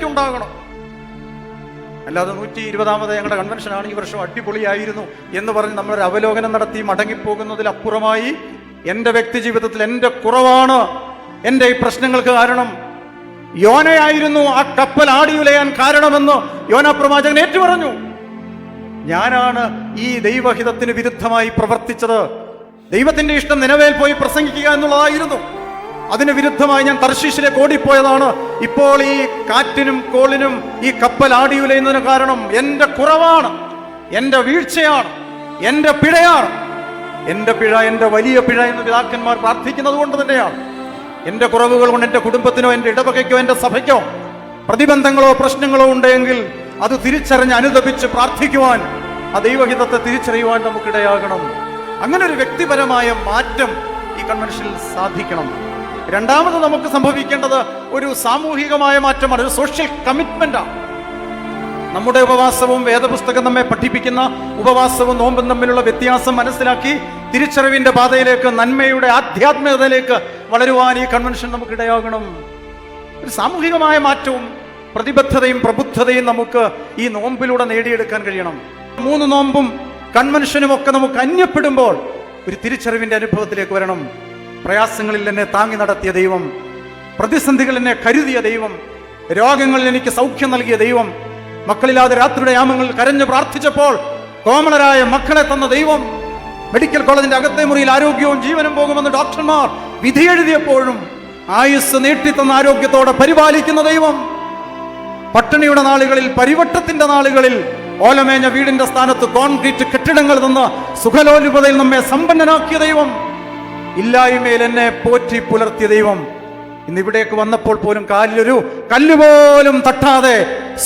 ഉണ്ടാകണം. അല്ലാതെ 120ാമത് ഞങ്ങളുടെ കൺവെൻഷനാണ്, ഈ വർഷം അടിപൊളിയായിരുന്നു എന്ന് പറഞ്ഞ് നമ്മളൊരു അവലോകനം നടത്തി മടങ്ങിപ്പോകുന്നതിലപ്പുറമായി എൻ്റെ വ്യക്തി ജീവിതത്തിൽ എൻ്റെ കുറവാണ് എൻ്റെ ഈ പ്രശ്നങ്ങൾക്ക് കാരണം. യോനയായിരുന്നു ആ കപ്പൽ ആടിയുലയാൻ കാരണമെന്ന് യോനാ പ്രവാചകൻ ഏറ്റുപറഞ്ഞു. ഞാനാണ് ഈ ദൈവഹിതത്തിന് വിരുദ്ധമായി പ്രവർത്തിച്ചത്. ദൈവത്തിന്റെ ഇഷ്ടം നിനവേൽ പോയി പ്രസംഗിക്കുക എന്നുള്ളതായിരുന്നു. അതിന് വിരുദ്ധമായി ഞാൻ തർശീശിലേക്ക് ഓടിപ്പോയതാണ്. ഇപ്പോൾ ഈ കാറ്റിനും കോളിനും ഈ കപ്പൽ ആടിയുലയുന്നതിന് കാരണം എൻ്റെ കുറവാണ്, എൻ്റെ വീഴ്ചയാണ്, എൻ്റെ പിഴയാണ്. എൻ്റെ പിഴ, എൻ്റെ വലിയ പിഴ എന്ന് പിതാക്കന്മാർ പ്രാർത്ഥിക്കുന്നത് കൊണ്ട് തന്നെയാണ്. എൻ്റെ കുറവുകൾ കൊണ്ട് എൻ്റെ കുടുംബത്തിനോ എൻ്റെ ഇടവകയ്ക്കോ എൻ്റെ സഭയ്ക്കോ പ്രതിബന്ധങ്ങളോ പ്രശ്നങ്ങളോ ഉണ്ടെങ്കിൽ അത് തിരിച്ചറിഞ്ഞ് അനുദപിച്ച് പ്രാർത്ഥിക്കുവാൻ, ആ ദൈവഹിതത്തെ തിരിച്ചറിയുവാൻ നമുക്കിടയാകണം. അങ്ങനെ ഒരു വ്യക്തിപരമായ മാറ്റം ഈ കൺവെൻഷനിൽ സാധിക്കണം. രണ്ടാമത് നമുക്ക് സംഭവിക്കേണ്ടത് ഒരു സാമൂഹികമായ മാറ്റമാണ്, ഒരു സോഷ്യൽ കമ്മിറ്റ്മെന്റാണ്. നമ്മുടെ ഉപവാസവും വേദപുസ്തകം നമ്മെ പഠിപ്പിക്കുന്ന ഉപവാസവും നോമ്പും തമ്മിലുള്ള വ്യത്യാസം മനസ്സിലാക്കി തിരിച്ചറിവിന്റെ പാതയിലേക്ക്, നന്മയുടെ ആധ്യാത്മികതയിലേക്ക് വളരുവാൻ ഈ കൺവെൻഷൻ നമുക്കിടയാകണം. ഒരു സാമൂഹികമായ മാറ്റവും പ്രതിബദ്ധതയും പ്രബുദ്ധതയും നമുക്ക് ഈ നോമ്പിലൂടെ നേടിയെടുക്കാൻ കഴിയണം. 3 നോമ്പും കൺവെൻഷനും ഒക്കെ നമുക്ക് അന്യപ്പെടുമ്പോൾ ഒരു തിരിച്ചറിവിന്റെ അനുഭവത്തിലേക്ക് വരണം. പ്രയാസങ്ങളിൽ എന്നെ താങ്ങി നടത്തിയ ദൈവം, പ്രതിസന്ധികൾ എന്നെ കരുതിയ ദൈവം, രോഗങ്ങളിൽ എനിക്ക് സൗഖ്യം നൽകിയ ദൈവം, മക്കളില്ലാതെ രാത്രിയുടെ യാമങ്ങളിൽ കരഞ്ഞു പ്രാർത്ഥിച്ചപ്പോൾ കോമളരായ മക്കളെ തന്ന ദൈവം, മെഡിക്കൽ കോളേജിന്റെ അകത്തെ മുറിയിൽ ആരോഗ്യവും ജീവനും പോകുമെന്ന് ഡോക്ടർമാർ വിധി എഴുതിയപ്പോഴും ആയുസ് നീട്ടിത്തന്ന ആരോഗ്യത്തോടെ പരിപാലിക്കുന്ന ദൈവം, പട്ടിണിയുടെ നാളുകളിൽ, പരിവട്ടത്തിന്റെ നാളുകളിൽ ഓലമേഞ്ഞ വീടിന്റെ സ്ഥാനത്ത് കോൺക്രീറ്റ് കെട്ടിടങ്ങൾ തന്ന സുഖലോലുപതയിൽ നമ്മെ സമ്പന്നനാക്കിയ ദൈവം, ഇല്ലായ്മയിൽ എന്നെ പോറ്റി പുലർത്തിയ ദൈവം, ഇന്നിവിടേക്ക് വന്നപ്പോൾ പോലും കാലിലൊരു കല്ലുപോലും തട്ടാതെ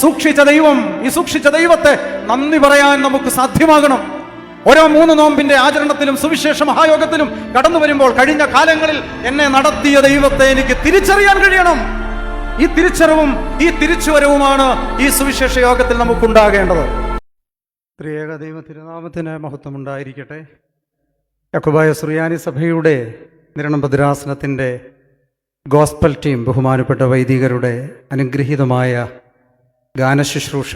സൂക്ഷിച്ച ദൈവം, ഈ സൂക്ഷിച്ച ദൈവത്തെ നന്ദി പറയാൻ നമുക്ക് സാധ്യമാകണം. ഓരോ 3 നോമ്പിന്റെ ആചരണത്തിലും സുവിശേഷ മഹായോഗത്തിലും കടന്നു വരുമ്പോൾ കഴിഞ്ഞ കാലങ്ങളിൽ എന്നെ നടത്തിയ ദൈവത്തെ എനിക്ക് തിരിച്ചറിയാൻ കഴിയണം. ഈ തിരിച്ചറിവും ഈ തിരിച്ചുവരവുമാണ് ഈ സുവിശേഷ യോഗത്തിൽ നമുക്കുണ്ടാകേണ്ടത്. ത്രിയേക ദൈവ തിരുനാമത്തിന് മഹത്വം ഉണ്ടായിരിക്കട്ടെ. യാക്കോബായ സുറിയാനി സഭയുടെ നിരണം ഭദ്രാസനത്തിൻ്റെ ഗോസ്പൽ ടീം, ബഹുമാനപ്പെട്ട വൈദികരുടെ അനുഗ്രഹീതമായ ഗാനശുശ്രൂഷ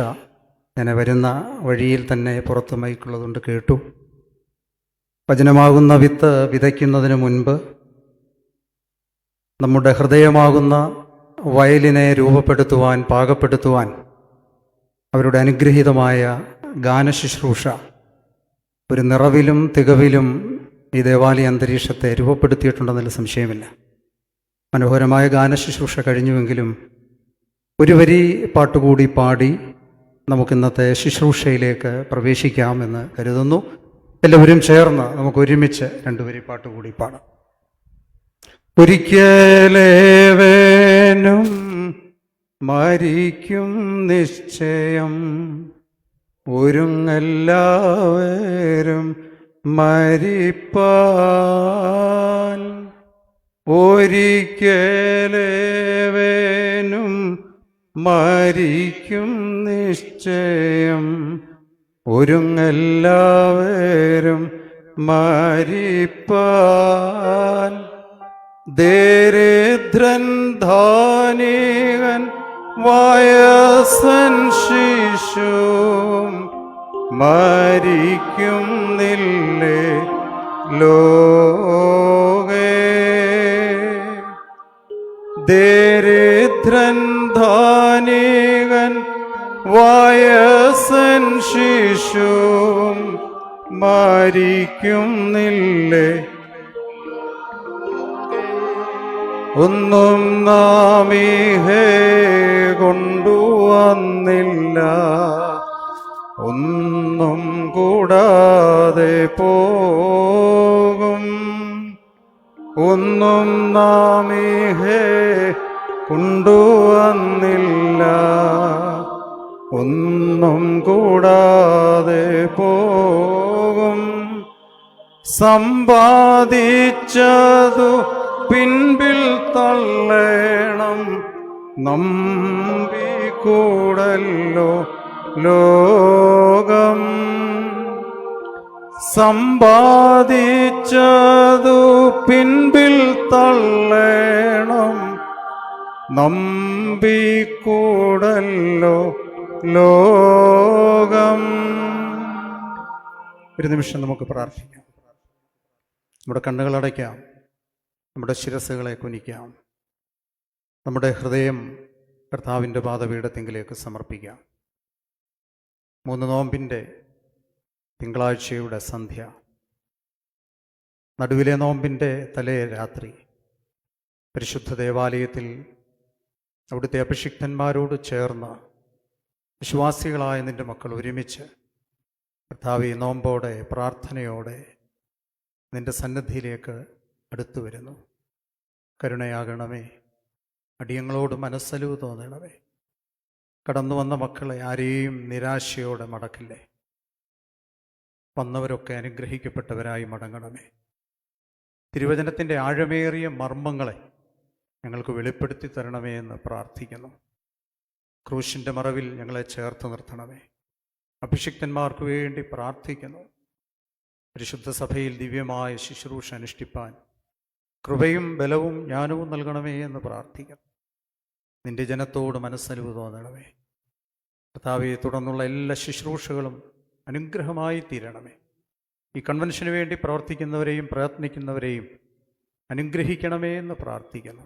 ഞാൻ വരുന്ന വഴിയിൽ തന്നെ പുറത്ത് മൈക്കുള്ളതുകൊണ്ട് കേട്ടു. വചനമാകുന്ന വിത്ത് വിതയ്ക്കുന്നതിന് മുൻപ് നമ്മുടെ ഹൃദയമാകുന്ന വയലിനെ രൂപപ്പെടുത്തുവാൻ, പാകപ്പെടുത്തുവാൻ അവരുടെ അനുഗ്രഹീതമായ ഗാനശുശ്രൂഷ ഒരു നിറവിലും തികവിലും ഈ ദേവാലയ അന്തരീക്ഷത്തെ രൂപപ്പെടുത്തിയിട്ടുണ്ടെന്നതിൽ സംശയമില്ല. മനോഹരമായ ഗാനശുശ്രൂഷ കഴിഞ്ഞുവെങ്കിലും ഒരു വരി പാട്ടുകൂടി പാടി നമുക്കിന്നത്തെ ശുശ്രൂഷയിലേക്ക് പ്രവേശിക്കാമെന്ന് കരുതുന്നു. എല്ലാവരും ചേർന്ന് നമുക്ക് ഒരുമിച്ച് 2 വരി പാട്ടുകൂടി പാടാം. ഒരിക്കലേവനും മരിക്കും നിശ്ചയം, ഒരുങ്ങെല്ലാവരും മരിപ്പാൻ. ഒരിക്കലേവനും മരിക്കും നിശ്ചയം, ഒരുങ്ങെല്ലാവരും മരിപ്പാൻ. ദരിദ്രൻ ധാനികൻ വയസ്സൻ ശിശുവും മരിക്കുന്നില്ലേ ലോകേ. ദരിദ്രൻ ധാനികൻ വയസ്സൻ ശിശുവും മരിക്കുന്നില്ലേ. ഒന്നും നാമീഹേ കൊണ്ടുവന്നില്ല, ഒന്നും കൂടാതെ പോകും. ഒന്നും നാമീഹേ കൊണ്ടുവന്നില്ല, ഒന്നും കൂടാതെ പോകും. സമ്പാദിച്ചതു പിൻപിൽ തള്ളേണം, നമ്പിക്കൂടല്ലോ ലോകം. സമ്പാദിച്ചതു പിൻപിൽ തള്ളേണം, നമ്പിക്കൂടല്ലോ നമ്പിക്കൂടല്ലോ ലോകം. ഒരു നിമിഷം നമുക്ക് പ്രാർത്ഥിക്കാം. നമ്മുടെ കണ്ണുകൾ അടയ്ക്കാം, നമ്മുടെ ശിരസ്സുകളെ കുനിക്കാം, നമ്മുടെ ഹൃദയം കർത്താവിൻ്റെ പാദപീഠത്തിങ്കിലേക്ക് സമർപ്പിക്കാം. 3 നോമ്പിൻ്റെ തിങ്കളാഴ്ചയുടെ സന്ധ്യ, നടുവിലെ നോമ്പിൻ്റെ തലേ രാത്രി, പരിശുദ്ധ ദേവാലയത്തിൽ അവിടുത്തെ അഭിഷിക്തന്മാരോട് ചേർന്ന് വിശ്വാസികളായ നിൻ്റെ മക്കൾ ഒരുമിച്ച് കർത്താവേ, നോമ്പോടെ പ്രാർത്ഥനയോടെ നിൻ്റെ സന്നിധിയിലേക്ക് അടുത്തു വരുന്നു. കരുണയാകണമേ, അടിയങ്ങളോട് മനസ്സലിവ് തോന്നണമേ. കടന്നു വന്ന മക്കളെ ആരെയും നിരാശയോടെ മടക്കില്ലേ. വന്നവരൊക്കെ അനുഗ്രഹിക്കപ്പെട്ടവരായി മടങ്ങണമേ. തിരുവചനത്തിൻ്റെ ആഴമേറിയ മർമ്മങ്ങളെ ഞങ്ങൾക്ക് വെളിപ്പെടുത്തി തരണമേ എന്ന് പ്രാർത്ഥിക്കുന്നു. ക്രൂശിൻ്റെ മറവിൽ ഞങ്ങളെ ചേർത്ത് നിർത്തണമേ. അഭിഷിക്തന്മാർക്ക് വേണ്ടി പ്രാർത്ഥിക്കുന്നു. പരിശുദ്ധ സഭയിൽ ദിവ്യമായ ശുശ്രൂഷ അനുഷ്ഠിപ്പാൻ കൃപയും ബലവും ജ്ഞാനവും നൽകണമേ എന്ന് പ്രാർത്ഥിക്കുന്നു. നിന്റെ ജനത്തോട് മനസ്സലിവ് തോന്നണമേ. കർത്താവേ, തുടർന്നുള്ള എല്ലാ ശുശ്രൂഷകളും അനുഗ്രഹമായി തീരണമേ. ഈ കൺവെൻഷന് വേണ്ടി പ്രവർത്തിക്കുന്നവരെയും പ്രയത്നിക്കുന്നവരെയും അനുഗ്രഹിക്കണമേ എന്ന് പ്രാർത്ഥിക്കുന്നു.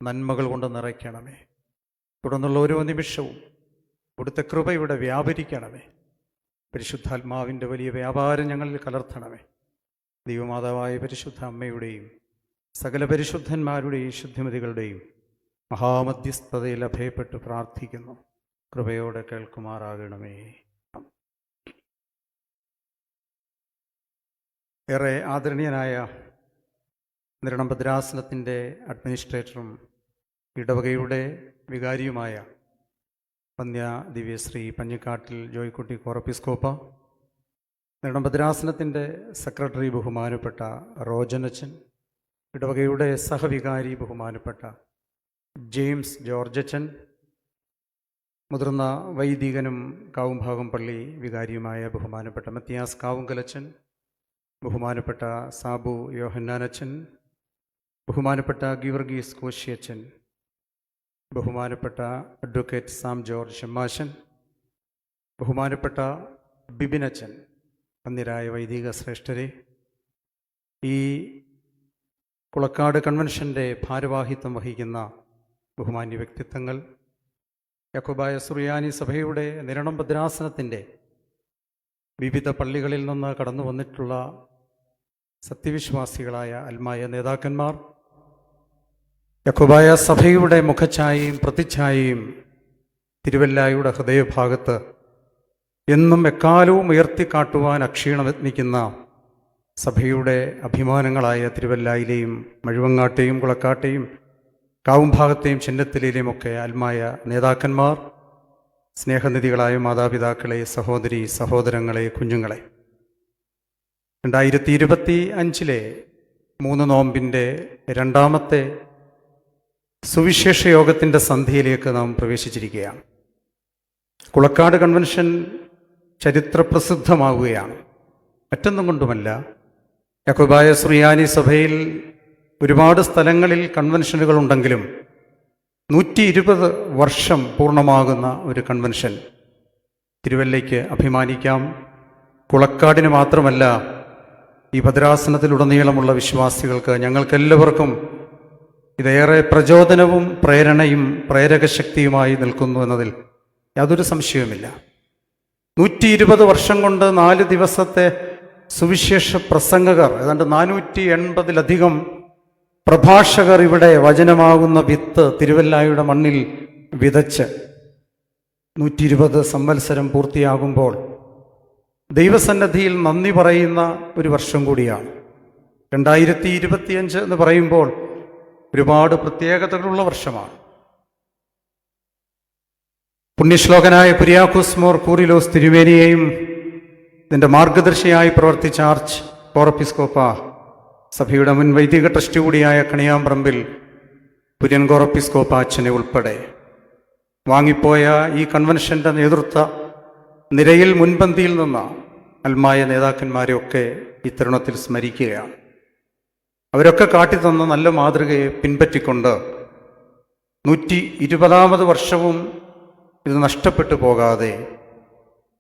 നന്മകൾ കൊണ്ട് നിറയ്ക്കണമേ. തുടർന്നുള്ള ഓരോ നിമിഷവും അവിടുത്തെ കൃപ ഇവിടെ വ്യാപരിക്കണമേ. പരിശുദ്ധാത്മാവിൻ്റെ വലിയ വ്യാപാരം ഞങ്ങളിൽ കലർത്തണമേ. ദൈവമാതാവായ പരിശുദ്ധ അമ്മയുടെയും സകല പരിശുദ്ധന്മാരുടെയും ശുദ്ധിമതികളുടെയും മഹാമധ്യസ്ഥതയിൽ അഭയപ്പെട്ട് പ്രാർത്ഥിക്കുന്നു. കൃപയോടെ കേൾക്കുമാറാകണമേ. ഏറെ ആദരണീയനായ നിരണം ഭദ്രാസനത്തിൻ്റെ അഡ്മിനിസ്ട്രേറ്ററും ഇടവകയുടെ വികാരിയുമായ വന്യ ദിവ്യശ്രീ പഞ്ഞിക്കാട്ടിൽ ജോയ്ക്കുട്ടി കോറപ്പിസ്കോപ്പ, നിരണം ഭദ്രാസനത്തിൻ്റെ സെക്രട്ടറി ബഹുമാനപ്പെട്ട റോജനച്ചൻ, ഇടവകയുടെ സഹവികാരി ബഹുമാനപ്പെട്ട ജെയിംസ് ജോർജച്ചൻ, മുതിർന്ന വൈദികനും കാവുംഭാഗം പള്ളി വികാരിയുമായ ബഹുമാനപ്പെട്ട മത്തിയാസ് കാവുങ്കലച്ചൻ, ബഹുമാനപ്പെട്ട സാബു യോഹന്നാനച്ചൻ, ബഹുമാനപ്പെട്ട ഗീവർഗീസ് കോശിയച്ചൻ, ബഹുമാനപ്പെട്ട അഡ്വക്കേറ്റ് സാം ജോർജ് ഷമ്മാശൻ, ബഹുമാനപ്പെട്ട ബിബിനച്ചൻ, അന്യരായ വൈദിക ശ്രേഷ്ഠരെ, ഈ കുളക്കാട് കൺവെൻഷൻ്റെ ഭാരവാഹിത്വം വഹിക്കുന്ന ബഹുമാന്യ വ്യക്തിത്വങ്ങൾ, യാക്കോബായ സുറിയാനി സഭയുടെ നിരണം ഭദ്രാസനത്തിൻ്റെ വിവിധ പള്ളികളിൽ നിന്ന് കടന്നു വന്നിട്ടുള്ള സത്യവിശ്വാസികളായ ആത്മായ നേതാക്കന്മാർ, യാക്കോബായ സഭയുടെ മുഖഛായയും പ്രതിച്ഛായയും തിരുവല്ലായുടെ ഹൃദയഭാഗത്ത് എന്നും എക്കാലവും ഉയർത്തിക്കാട്ടുവാൻ അക്ഷീണയത്നിക്കുന്ന സഭയുടെ അഭിമാനങ്ങളായ തിരുവല്ലായിലെയും മഴുവങ്ങാട്ടെയും കുളക്കാട്ടെയും കാവുംഭാഗത്തെയും ചിന്നത്തിലെയും ഒക്കെ ആത്മായ നേതാക്കന്മാർ, സ്നേഹനിധികളായ മാതാപിതാക്കളെ, സഹോദരി സഹോദരങ്ങളെ, കുഞ്ഞുങ്ങളെ, 2025 3 നോമ്പിൻ്റെ രണ്ടാമത്തെ സുവിശേഷ യോഗത്തിൻ്റെ സന്ധ്യയിലേക്ക് നാം പ്രവേശിച്ചിരിക്കുകയാണ്. കുളക്കാട് കൺവെൻഷൻ ചരിത്രപ്രസിദ്ധമാവുകയാണ്. മറ്റൊന്നും കൊണ്ടുമല്ല, യാക്കോബായ സുറിയാനി സഭയിൽ ഒരുപാട് സ്ഥലങ്ങളിൽ കൺവെൻഷനുകൾ ഉണ്ടെങ്കിലും 120 വർഷം പൂർണ്ണമാകുന്ന ഒരു കൺവെൻഷൻ തിരുവല്ലയ്ക്ക് അഭിമാനിക്കാം. കുളക്കാടിന് മാത്രമല്ല, ഈ ഭദ്രാസനത്തിലുടനീളമുള്ള വിശ്വാസികൾക്ക്, ഞങ്ങൾക്കെല്ലാവർക്കും ഇതേറെ പ്രചോദനവും പ്രേരണയും പ്രേരകശക്തിയുമായി നിൽക്കുന്നു എന്നതിൽ യാതൊരു സംശയവുമില്ല. 120 വർഷം കൊണ്ട് 4 ദിവസത്തെ സുവിശേഷ പ്രസംഗകർ, ഏതാണ്ട് 480-ലധികം പ്രഭാഷകർ ഇവിടെ വചനമാകുന്ന വിത്ത് തിരുവല്ലായുടെ മണ്ണിൽ വിതച്ച് 120 സംവത്സരം പൂർത്തിയാകുമ്പോൾ ദൈവസന്നിധിയിൽ നന്ദി പറയുന്ന ഒരു വർഷം കൂടിയാണ്. 2025 എന്ന് പറയുമ്പോൾ ഒരുപാട് പ്രത്യേകതകളുള്ള വർഷമാണ്. പുണ്യശ്ലോകനായ കുര്യാക്കോസ് മോർ കൂറിലോസ് തിരുമേനിയെയും ഇതിൻ്റെ മാർഗദർശിയായി പ്രവർത്തിച്ച ആർച്ച് കോറപ്പിസ്കോപ്പ, സഭയുടെ മുൻ വൈദിക ട്രസ്റ്റ് കൂടിയായ കണിയാമ്പറമ്പിൽ പുര്യൻ കോറപ്പിസ്കോപ്പ അച്ഛനെ ഉൾപ്പെടെ വാങ്ങിപ്പോയ ഈ കൺവെൻഷൻ്റെ നേതൃത്വ നിരയിൽ മുൻപന്തിയിൽ നിന്ന അൽമായ നേതാക്കന്മാരെയൊക്കെ ഈ തരുണത്തിൽ സ്മരിക്കുകയാണ്. അവരൊക്കെ കാട്ടിത്തന്ന നല്ല മാതൃകയെ പിൻപറ്റിക്കൊണ്ട് 120ാമത് വർഷവും ഇത് നഷ്ടപ്പെട്ടു പോകാതെ,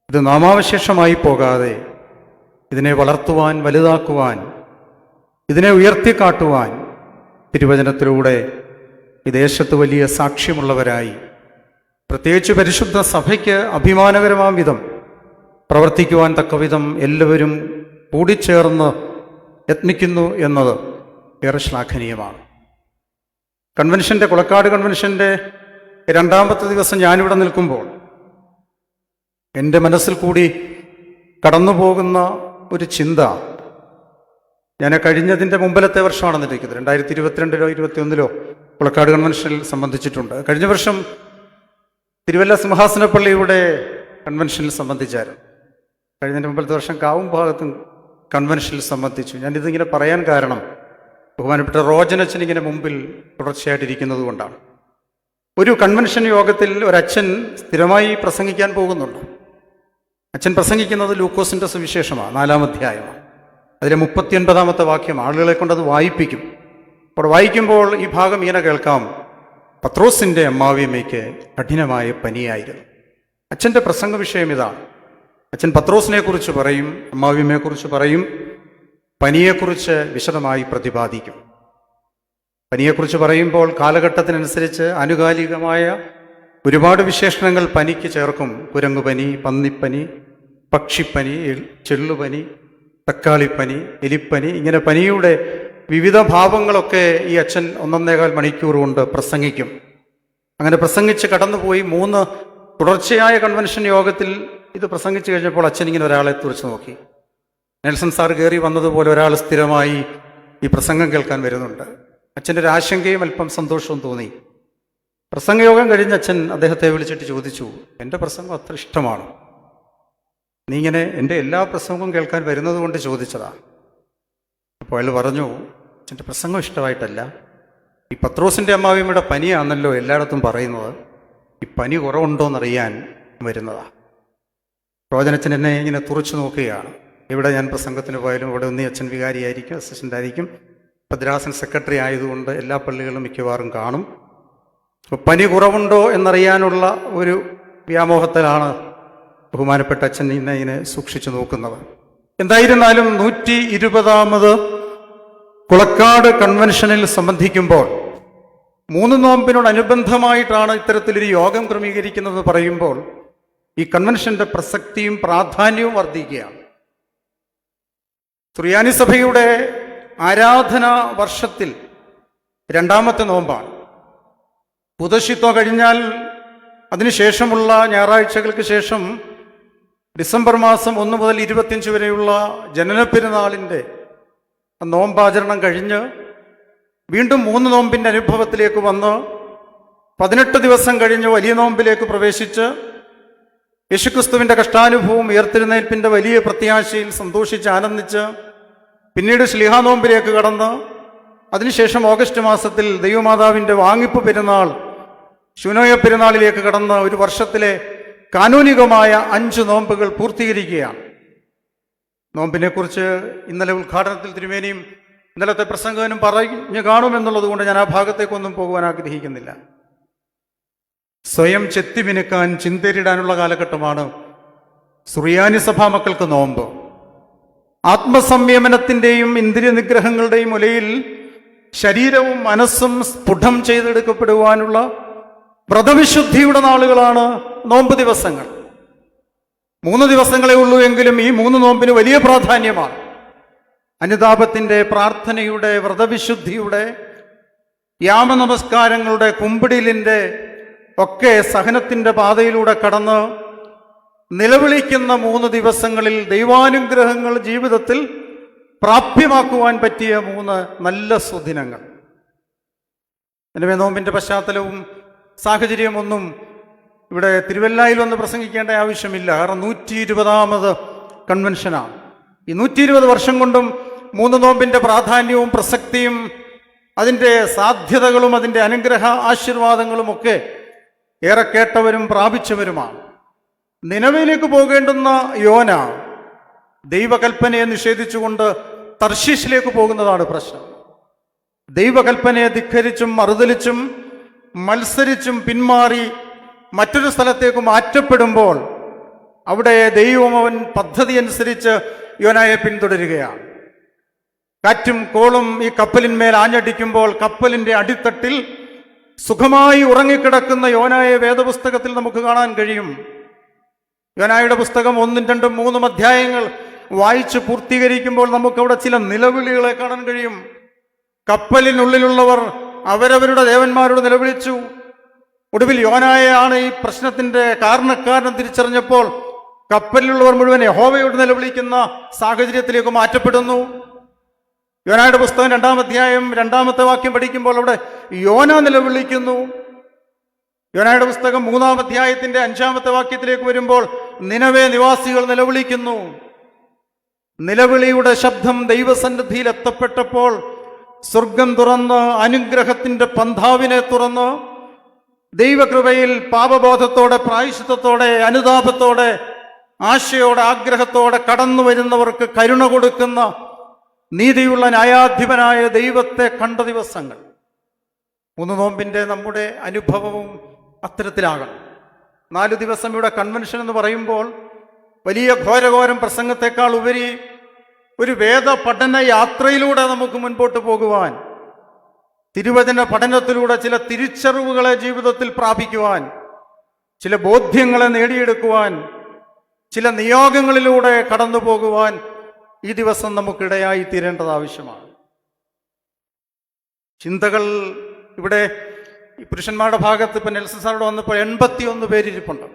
ഇത് നാമാവശേഷമായി പോകാതെ, ഇതിനെ വളർത്തുവാൻ, വലുതാക്കുവാൻ, ഇതിനെ ഉയർത്തിക്കാട്ടുവാൻ തിരുവചനത്തിലൂടെ ഈ ദേശത്ത് വലിയ സാക്ഷ്യമുള്ളവരായി, പ്രത്യേകിച്ച് പരിശുദ്ധ സഭയ്ക്ക് അഭിമാനകരമാം വിധം പ്രവർത്തിക്കുവാൻ തക്കവിധം എല്ലാവരും കൂടിച്ചേർന്ന് യത്നിക്കുന്നു എന്നത് ഏറെ ശ്ലാഘനീയമാണ്. കൺവെൻഷൻ്റെ, കുളക്കാട് കൺവെൻഷൻ്റെ 2ാമത്തെ ദിവസം ഞാനിവിടെ നിൽക്കുമ്പോൾ എൻ്റെ മനസ്സിൽ കൂടി കടന്നു പോകുന്ന ഒരു ചിന്ത, ഞാൻ കഴിഞ്ഞതിൻ്റെ മുമ്പിലത്തെ വർഷമാണ് നിൽക്കുന്നത്, 2022-ലോ 2021-ലോ കുളക്കാട് കൺവെൻഷനിൽ സംബന്ധിച്ചിട്ടുണ്ട്. കഴിഞ്ഞ വർഷം തിരുവല്ല സിംഹാസനപ്പള്ളിയുടെ കൺവെൻഷനിൽ സംബന്ധിച്ചായിരുന്നു. കഴിഞ്ഞതിൻ്റെ മുമ്പിലത്തെ വർഷം കാവും ഭാഗത്തും കൺവെൻഷനിൽ സംബന്ധിച്ചു. ഞാനിതിങ്ങനെ പറയാൻ കാരണം ബഹുമാനപ്പെട്ട റോജനച്ചൻ ഇങ്ങനെ മുമ്പിൽ തുടർച്ചയായിട്ടിരിക്കുന്നത് കൊണ്ടാണ്. ഒരു കൺവെൻഷൻ യോഗത്തിൽ ഒരച്ഛൻ സ്ഥിരമായി പ്രസംഗിക്കാൻ പോകുന്നുണ്ട്. അച്ഛൻ പ്രസംഗിക്കുന്നത് ലൂക്കോസിൻ്റെ സുവിശേഷമാണ്, 4-ാം അധ്യായമാണ്. അതിലെ 39ാമത്തെ വാക്യം ആളുകളെ കൊണ്ടത് വായിപ്പിക്കും. അവിടെ വായിക്കുമ്പോൾ ഈ ഭാഗം ഇങ്ങനെ കേൾക്കാം: പത്രോസിൻ്റെ അമ്മാവിയമ്മയ്ക്ക് കഠിനമായ പനിയായിരുന്നു. അച്ഛൻ്റെ പ്രസംഗ വിഷയം ഇതാണ്. അച്ഛൻ പത്രോസിനെ കുറിച്ച് പറയും, അമ്മാവിയമ്മയെക്കുറിച്ച് പറയും, പനിയെക്കുറിച്ച് വിശദമായി പ്രതിപാദിക്കും. പനിയെക്കുറിച്ച് പറയുമ്പോൾ കാലഘട്ടത്തിനനുസരിച്ച് ആനുകാലികമായ ഒരുപാട് വിശേഷണങ്ങൾ പനിക്ക് ചേർക്കും. കുരങ്ങുപനി, പന്നിപ്പനി, പക്ഷിപ്പനി, ചെള്ളുപനി, തക്കാളിപ്പനി, എലിപ്പനി, ഇങ്ങനെ പനിയുടെ വിവിധ ഭാവങ്ങളൊക്കെ ഈ അച്ഛൻ 1.25 മണിക്കൂർ കൊണ്ട് പ്രസംഗിക്കും. അങ്ങനെ പ്രസംഗിച്ച് കടന്നുപോയി 3 തുടർച്ചയായ കൺവെൻഷൻ യോഗത്തിൽ ഇത് പ്രസംഗിച്ചു കഴിഞ്ഞപ്പോൾ അച്ഛൻ ഇങ്ങനെ ഒരാളെ തുറച്ചു നോക്കി. നെൽസൺ സാർ കയറി വന്നതുപോലെ ഒരാൾ സ്ഥിരമായി ഈ പ്രസംഗം കേൾക്കാൻ വരുന്നുണ്ട്. അച്ഛൻ്റെ ഒരു ആശങ്കയും അല്പം സന്തോഷവും തോന്നി. പ്രസംഗയോഗം കഴിഞ്ഞ് അച്ഛൻ അദ്ദേഹത്തെ വിളിച്ചിട്ട് ചോദിച്ചു, എൻ്റെ പ്രസംഗം അത്ര ഇഷ്ടമാണ്, നീ ഇങ്ങനെ എൻ്റെ എല്ലാ പ്രസംഗവും കേൾക്കാൻ വരുന്നത് കൊണ്ട് ചോദിച്ചതാണ്. അപ്പോൾ അയാൾ പറഞ്ഞു, അച്ഛൻ്റെ പ്രസംഗം ഇഷ്ടമായിട്ടല്ല, ഈ പത്രോസിൻ്റെ അമ്മാവിയമ്മയുടെ പനിയാണല്ലോ എല്ലായിടത്തും പറയുന്നത്, ഈ പനി കുറവുണ്ടോയെന്നറിയാൻ വരുന്നതാണ്. റോജനച്ചൻ എന്നെ ഇങ്ങനെ തുറച്ചു നോക്കുകയാണ്. ഇവിടെ ഞാൻ പ്രസംഗത്തിന് പോയാലും ഇവിടെ ഒന്നീ അച്ഛൻ വികാരിയായിരിക്കും, അസിസ്റ്റൻ്റ് ആയിരിക്കും, ഭദ്രാസൻ സെക്രട്ടറി ആയതുകൊണ്ട് എല്ലാ പള്ളികളും മിക്കവാറും കാണും. അപ്പോൾ പനി കുറവുണ്ടോ എന്നറിയാനുള്ള ഒരു വ്യാമോഹത്തിലാണ് ബഹുമാനപ്പെട്ട അച്ഛൻ ഇങ്ങനെ സൂക്ഷിച്ചു നോക്കുന്നത്. എന്തായിരുന്നാലും 120ാമത് കുളക്കാട് കൺവെൻഷനിൽ സംബന്ധിക്കുമ്പോൾ 3 നോമ്പിനോടനുബന്ധമായിട്ടാണ് ഇത്തരത്തിലൊരു യോഗം ക്രമീകരിക്കുന്നത് പറയുമ്പോൾ ഈ കൺവെൻഷന്റെ പ്രസക്തിയും പ്രാധാന്യവും വർദ്ധിക്കുകയാണ്. സുറിയാനി സഭയുടെ ആരാധനാ വർഷത്തിൽ 2ാമത്തെ നോമ്പാണ്. പുതശിത്വം കഴിഞ്ഞാൽ അതിനുശേഷമുള്ള ഞായറാഴ്ചകൾക്ക് ശേഷം ഡിസംബർ മാസം 1 മുതൽ 25 വരെയുള്ള ജനനപ്പെരുന്നാളിൻ്റെ നോമ്പാചരണം കഴിഞ്ഞ് വീണ്ടും 3 നോമ്പിൻ്റെ അനുഭവത്തിലേക്ക് വന്ന് 18 ദിവസം കഴിഞ്ഞ് വലിയ നോമ്പിലേക്ക് പ്രവേശിച്ച് യേശുക്രിസ്തുവിൻ്റെ കഷ്ടാനുഭവം, ഉയർത്തെഴുന്നേൽപ്പിൻ്റെ വലിയ പ്രത്യാശയിൽ സന്തോഷിച്ച് ആനന്ദിച്ച് പിന്നീട് ശ്ലീഹാ നോമ്പിലേക്ക് കടന്ന് അതിനുശേഷം ഓഗസ്റ്റ് മാസത്തിൽ ദൈവമാതാവിൻ്റെ വാങ്ങിപ്പ് പെരുന്നാൾ, ശൂനോയ പെരുന്നാളിലേക്ക് കടന്ന് ഒരു വർഷത്തിലെ കാനൂനികമായ 5 നോമ്പുകൾ പൂർത്തീകരിക്കുകയാണ്. നോമ്പിനെക്കുറിച്ച് ഇന്നലെ ഉദ്ഘാടനത്തിൽ തിരുമേനിയും ഇന്നലത്തെ പ്രസംഗകനും പറഞ്ഞു കാണുമെന്നുള്ളത് കൊണ്ട് ഞാൻ ആ ഭാഗത്തേക്കൊന്നും പോകുവാൻ ആഗ്രഹിക്കുന്നില്ല. സ്വയം ചെത്തിമിനുക്കാൻ ചിന്തരിടാനുള്ള കാലഘട്ടമാണ് സുറിയാനി സഭാ മക്കൾക്ക് നോമ്പ്. ആത്മസംയമനത്തിൻ്റെയും ഇന്ദ്രിയ നിഗ്രഹങ്ങളുടെയും ഉലയിൽ ശരീരവും മനസ്സും സ്ഫുടം ചെയ്തെടുക്കപ്പെടുവാനുള്ള വ്രതവിശുദ്ധിയുടെ നാളുകളാണ് നോമ്പ് ദിവസങ്ങൾ. 3 ദിവസങ്ങളെ ഉള്ളൂ എങ്കിലും ഈ 3 നോമ്പിന് വലിയ പ്രാധാന്യമാണ്. അനുതാപത്തിൻ്റെ, പ്രാർത്ഥനയുടെ, വ്രതവിശുദ്ധിയുടെ, യാമനമസ്കാരങ്ങളുടെ, കുമ്പിടിലിൻ്റെ ഒക്കെ സഹനത്തിൻ്റെ പാതയിലൂടെ കടന്ന് നിലവിളിക്കുന്ന 3 ദിവസങ്ങളിൽ ദൈവാനുഗ്രഹങ്ങൾ ജീവിതത്തിൽ പ്രാപ്യമാക്കുവാൻ പറ്റിയ 3 നല്ല സുദിനങ്ങൾ. எனவே നോമ്പിൻ്റെ പശ്ചാത്തലവും സാഹചര്യമൊന്നും ഇവിടെ തിരുവല്ലായിൽ വന്ന് പ്രസംഗിക്കേണ്ട ആവശ്യമില്ല. കാരണം 120ാമത് കൺവെൻഷനാണ്. ഈ 120 വർഷം കൊണ്ടും 3 നോമ്പിൻ്റെ പ്രാധാന്യവും പ്രസക്തിയും അതിൻ്റെ സാധ്യതകളും അതിൻ്റെ അനുഗ്രഹ ആശീർവാദങ്ങളുമൊക്കെ ഏറെ കേട്ടവരും പ്രാപിച്ചവരുമാണ്. നിനവയിലേക്ക് പോകേണ്ടുന്ന യോന ദൈവകൽപ്പനയെ നിഷേധിച്ചുകൊണ്ട് തർശീശിലേക്ക് പോകുന്നതാണ് പ്രശ്നം. ദൈവകൽപ്പനയെ ധിക്കരിച്ചും മറുതലിച്ചും മത്സരിച്ചും പിന്മാറി മറ്റൊരു സ്ഥലത്തേക്ക് മാറ്റപ്പെടുമ്പോൾ അവിടെ ദൈവം അവൻ പദ്ധതി അനുസരിച്ച് യോനായെ പിന്തുടരുകയാണ്. കാറ്റും കോളും ഈ കപ്പലിന്മേൽ ആഞ്ഞടിക്കുമ്പോൾ കപ്പലിന്റെ അടിത്തട്ടിൽ സുഖമായി ഉറങ്ങിക്കിടക്കുന്ന യോനായെ വേദപുസ്തകത്തിൽ നമുക്ക് കാണാൻ കഴിയും. യോനായുടെ പുസ്തകം 1, 2, 3 അധ്യായങ്ങൾ വായിച്ച് പൂർത്തീകരിക്കുമ്പോൾ നമുക്കവിടെ ചില നിലവിളികളെ കാണാൻ കഴിയും. കപ്പലിനുള്ളിലുള്ളവർ അവരവരുടെ ദേവന്മാരോട് നിലവിളിച്ചു. ഒടുവിൽ യോനായെയാണ് ഈ പ്രശ്നത്തിന്റെ കാരണക്കാരൻ തിരിച്ചറിഞ്ഞപ്പോൾ കപ്പലിലുള്ളവർ മുഴുവൻ യഹോവയോട് നിലവിളിക്കുന്ന സാഹചര്യത്തിലേക്ക് മാറ്റപ്പെടുന്നു. യോനായുടെ പുസ്തകം 2-ാം അധ്യായം 2-ാമത്തെ വാക്യം പഠിക്കുമ്പോൾ അവിടെ യോന നിലവിളിക്കുന്നു. യോനായുടെ പുസ്തകം 3-ാം അധ്യായത്തിന്റെ 5-ാമത്തെ വാക്യത്തിലേക്ക് വരുമ്പോൾ നിനവേ നിവാസികൾ നിലവിളിക്കുന്നു. നിലവിളിയുടെ ശബ്ദം ദൈവസന്നിധിയിൽ എത്തപ്പെട്ടപ്പോൾ സ്വർഗം തുറന്ന് അനുഗ്രഹത്തിന്റെ പന്ഥാവിനെ തുറന്ന് ദൈവകൃപയിൽ പാപബോധത്തോടെ, പ്രായശ്ചിത്തത്തോടെ, അനുതാപത്തോടെ, ആശയോടെ, ആഗ്രഹത്തോടെ കടന്നു വരുന്നവർക്ക് കരുണ കൊടുക്കുന്ന നീതിയുള്ള ന്യായാധിപനായ ദൈവത്തെ കണ്ട ദിവസങ്ങൾ. 3 നോമ്പിന്റെ നമ്മുടെ അനുഭവവും അത്തരത്തിലാകണം. 4 ദിവസം ഇവിടെ കൺവെൻഷൻ എന്ന് പറയുമ്പോൾ വലിയ ഘോരഘോരം പ്രസംഗത്തെക്കാൾ ഉപരി ഒരു വേദ പഠന യാത്രയിലൂടെ നമുക്ക് മുൻപോട്ട് പോകുവാൻ, തിരുവചന പഠനത്തിലൂടെ ചില തിരിച്ചറിവുകളെ ജീവിതത്തിൽ പ്രാപിക്കുവാൻ, ചില ബോധ്യങ്ങളെ നേടിയെടുക്കുവാൻ, ചില നിയോഗങ്ങളിലൂടെ കടന്നു പോകുവാൻ ഈ ദിവസം നമുക്കിടയായി തീരേണ്ടത് ആവശ്യമാണ്. ചിന്തകൾ ഇവിടെ പുരുഷന്മാരുടെ ഭാഗത്ത് ഇപ്പം നെൽസൺ സാറോട് വന്നപ്പോൾ 81 പേരിരിപ്പുണ്ട്.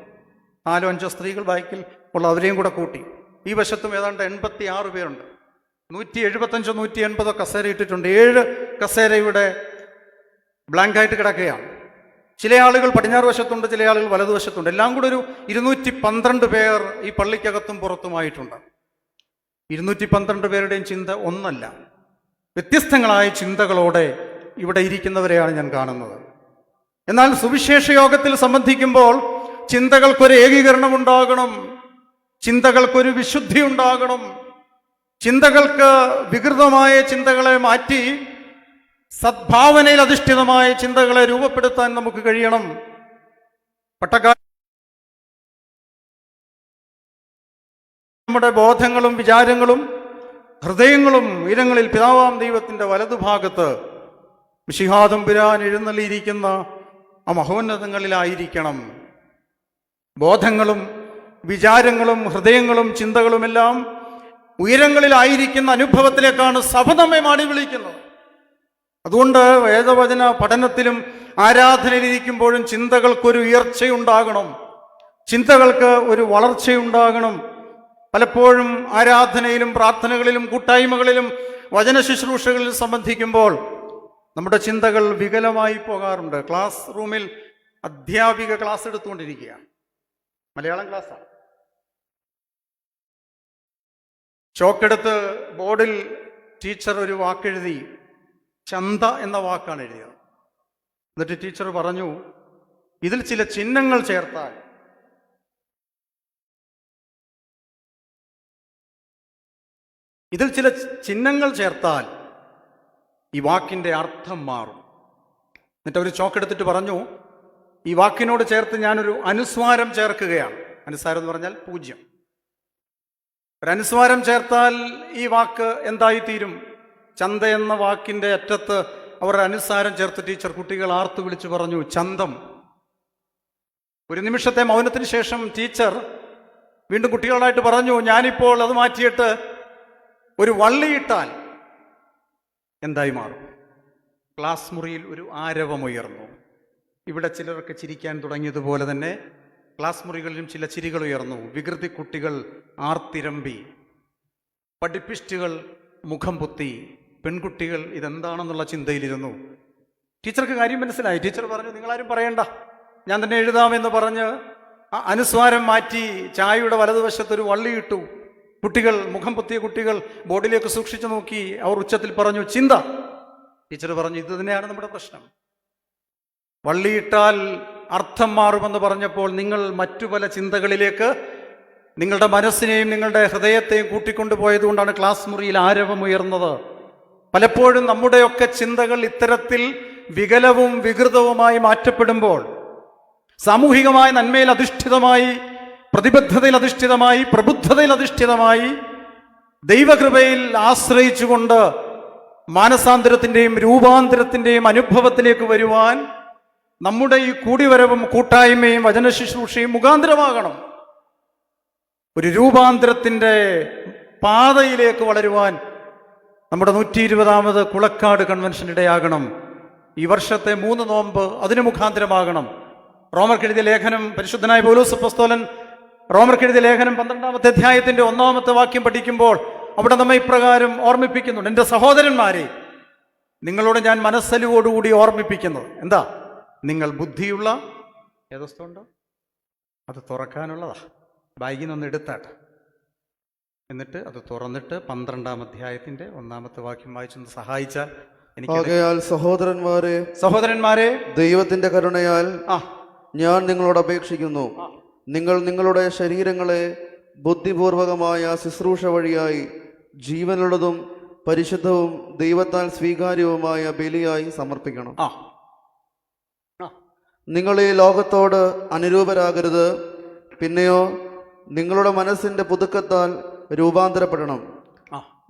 4-5 സ്ത്രീകൾ ബാക്കിൽ ഉള്ള അവരെയും കൂടെ കൂട്ടി. ഈ വശത്തും ഏതാണ്ട് 86 പേരുണ്ട്. 175, 180 കസേര ഇട്ടിട്ടുണ്ട്. 7 കസേര ഇവിടെ ബ്ലാങ്കായിട്ട് കിടക്കുകയാണ്. ചില ആളുകൾ പടിഞ്ഞാറ് വശത്തുണ്ട്, ചില ആളുകൾ വലതുവശത്തുണ്ട്. എല്ലാം കൂടെ ഒരു 212 പേർ ഈ പള്ളിക്കകത്തും പുറത്തുമായിട്ടുണ്ട്. 212 പേരുടെയും ചിന്ത ഒന്നല്ല. വ്യത്യസ്തങ്ങളായ ചിന്തകളോടെ ഇവിടെ ഇരിക്കുന്നവരെയാണ് ഞാൻ കാണുന്നത്. എന്നാൽ സുവിശേഷ യോഗത്തിൽ സംബന്ധിക്കുമ്പോൾ ചിന്തകൾക്കൊരു ഏകീകരണം ഉണ്ടാകണം, ചിന്തകൾക്കൊരു വിശുദ്ധി ഉണ്ടാകണം. ചിന്തകൾക്ക് വികൃതമായ ചിന്തകളെ മാറ്റി സദ്ഭാവനയിൽ അധിഷ്ഠിതമായ ചിന്തകളെ രൂപപ്പെടുത്താൻ നമുക്ക് കഴിയണം. നമ്മുടെ ബോധങ്ങളും വിചാരങ്ങളും ഹൃദയങ്ങളും ഉയരങ്ങളിൽ പിതാവാം ദൈവത്തിൻ്റെ വലതുഭാഗത്ത് മിശിഹാതമ്പുരാൻ എഴുന്നള്ളിയിരിക്കുന്ന ആ മഹോന്നതങ്ങളിലായിരിക്കണം. ബോധങ്ങളും വിചാരങ്ങളും ഹൃദയങ്ങളും ചിന്തകളുമെല്ലാം ഉയരങ്ങളിലായിരിക്കുന്ന അനുഭവത്തിലേക്കാണ് സഭ നമ്മെ മാടി വിളിക്കുന്നത്. അതുകൊണ്ട് വേദവചന പഠനത്തിലും ആരാധനയിലിരിക്കുമ്പോഴും ചിന്തകൾക്കൊരു ഉയർച്ചയുണ്ടാകണം, ചിന്തകൾക്ക് ഒരു വളർച്ചയുണ്ടാകണം. പലപ്പോഴും ആരാധനയിലും പ്രാർത്ഥനകളിലും കൂട്ടായ്മകളിലും വചന ശുശ്രൂഷകളിൽ സംബന്ധിക്കുമ്പോൾ നമ്മുടെ ചിന്തകൾ വികലമായി പോകാറുണ്ട്. ക്ലാസ് റൂമിൽ അധ്യാപിക ക്ലാസ് എടുത്തുകൊണ്ടിരിക്കുകയാണ്, മലയാളം ക്ലാസ്സാണ്. ചോക്കെടുത്ത് ബോർഡിൽ ടീച്ചർ ഒരു വാക്കെഴുതി, ചന്ത എന്ന വാക്കാണ് എഴുതിയത്. എന്നിട്ട് ടീച്ചർ പറഞ്ഞു, ഇതിൽ ചില ചിഹ്നങ്ങൾ ചേർത്താൽ ഈ വാക്കിൻ്റെ അർത്ഥം മാറും. എന്നിട്ട് അവർ ചോക്കെടുത്തിട്ട് പറഞ്ഞു, ഈ വാക്കിനോട് ചേർത്ത് ഞാനൊരു അനുസ്വാരം ചേർക്കുകയാണ്. അനുസ്വാരം എന്ന് പറഞ്ഞാൽ 0. ഒരു അനുസ്വാരം ചേർത്താൽ ഈ വാക്ക് എന്തായിത്തീരും? ചന്ത എന്ന വാക്കിൻ്റെ അറ്റത്ത് അവർ അനുസ്വാരം ചേർത്ത് ടീച്ചർ കുട്ടികൾ ആർത്തു വിളിച്ചു പറഞ്ഞു, ചന്തം. ഒരു നിമിഷത്തെ മൗനത്തിന് ശേഷം ടീച്ചർ വീണ്ടും കുട്ടികളായിട്ട് പറഞ്ഞു, ഞാനിപ്പോൾ അത് മാറ്റിയിട്ട് ഒരു വള്ളിയിട്ടാൽ എന്തായി മാറും? ക്ലാസ് മുറിയിൽ ഒരു ആരവമുയർന്നു. ഇവിടെ ചിലർക്ക് ചിരിക്കാൻ തുടങ്ങിയതുപോലെ തന്നെ ക്ലാസ് മുറികളിലും ചില ചിരികൾ ഉയർന്നു. വികൃതി കുട്ടികൾ ആർത്തിരമ്പി, പഠിപ്പിസ്റ്റുകൾ മുഖം പൊത്തി, പെൺകുട്ടികൾ ഇതെന്താണെന്നുള്ള ചിന്തയിലിരുന്നു. ടീച്ചർക്ക് കാര്യം മനസ്സിലായി. ടീച്ചർ പറഞ്ഞു, നിങ്ങളാരും പറയണ്ട, ഞാൻ തന്നെ എഴുതാമെന്ന് പറഞ്ഞ് അനുസ്വാരം മാറ്റി ചായയുടെ വലതുവശത്തൊരു വള്ളിയിട്ടു. കുട്ടികൾ, മുഖം പൊത്തിയ കുട്ടികൾ ബോർഡിലേക്ക് സൂക്ഷിച്ചു നോക്കി. അവർ ഉച്ചത്തിൽ പറഞ്ഞു, ചിന്ത. ടീച്ചർ പറഞ്ഞു, ഇത് തന്നെയാണ് നമ്മുടെ പ്രശ്നം. വള്ളിയിട്ടാൽ അർത്ഥം മാറുമെന്ന് പറഞ്ഞപ്പോൾ നിങ്ങൾ മറ്റു പല ചിന്തകളിലേക്ക് നിങ്ങളുടെ മനസ്സിനെയും നിങ്ങളുടെ ഹൃദയത്തെയും കൂട്ടിക്കൊണ്ടുപോയതുകൊണ്ടാണ് ക്ലാസ് മുറിയിൽ ആരവമുയർന്നത്. പലപ്പോഴും നമ്മുടെയൊക്കെ ചിന്തകൾ ഇത്തരത്തിൽ വികലവും വികൃതവുമായി മാറ്റപ്പെടുമ്പോൾ, സാമൂഹികമായ നന്മയിൽ അധിഷ്ഠിതമായി, പ്രതിബദ്ധതയിൽ അധിഷ്ഠിതമായി, പ്രബുദ്ധതയിൽ അധിഷ്ഠിതമായി, ദൈവകൃപയിൽ ആശ്രയിച്ചുകൊണ്ട് മാനസാന്തരത്തിൻ്റെയും രൂപാന്തരത്തിൻ്റെയും അനുഭവത്തിലേക്ക് വരുവാൻ നമ്മുടെ ഈ കൂടിവരവും കൂട്ടായ്മയും വചനശുശ്രൂഷയും മുഖാന്തരമാകണം. ഒരു രൂപാന്തരത്തിൻ്റെ പാതയിലേക്ക് വളരുവാൻ നമ്മുടെ 120ാമത് കുളക്കാട് കൺവെൻഷൻ ഇടയാകണം. ഈ വർഷത്തെ 3 നോമ്പ് അതിന് മുഖാന്തരമാകണം. റോമർക്കെഴുതിയ ലേഖനം, പരിശുദ്ധനായ പൗലോസ് അപ്പോസ്തലൻ റോമർക്കെഴുതിയ ലേഖനം 12ാമത്തെ അധ്യായത്തിൻ്റെ 1ാമത്തെ വാക്യം പഠിക്കുമ്പോൾ അവിടെ നമ്മെ ഇപ്രകാരം ഓർമ്മിപ്പിക്കുന്നുണ്ട്: എൻ്റെ സഹോദരന്മാരെ, നിങ്ങളോട് ഞാൻ മനസ്സലിവോടുകൂടി ഓർമ്മിപ്പിക്കുന്നത് എന്താ? നിങ്ങൾ ബുദ്ധിയുള്ള ഏതോസ്തമുണ്ടോ അത് തുറക്കാനുള്ളതാ. ബാഗിൽ നിന്ന് എടുത്താട്ടെ, എന്നിട്ട് അത് തുറന്നിട്ട് 12ാം അധ്യായത്തിന്റെ 1ാമത്തെ വാക്യം വായിച്ചൊന്ന് സഹായിച്ചാൽ എനിക്ക്. സഹോദരന്മാരെ, ദൈവത്തിന്റെ കരുണയാൽ ഞാൻ നിങ്ങളോട് അപേക്ഷിക്കുന്നു, നിങ്ങൾ നിങ്ങളുടെ ശരീരങ്ങളെ ബുദ്ധിപൂർവകമായ ശുശ്രൂഷ വഴിയായി ജീവനുള്ളതും പരിശുദ്ധവും ദൈവത്താൽ സ്വീകാര്യവുമായ ബലിയായി സമർപ്പിക്കണം. നിങ്ങൾ ഈ ലോകത്തോട് അനുരൂപരാകരുത്, പിന്നെയോ നിങ്ങളുടെ മനസ്സിന്റെ പുതുക്കത്താൽ രൂപാന്തരപ്പെടണം.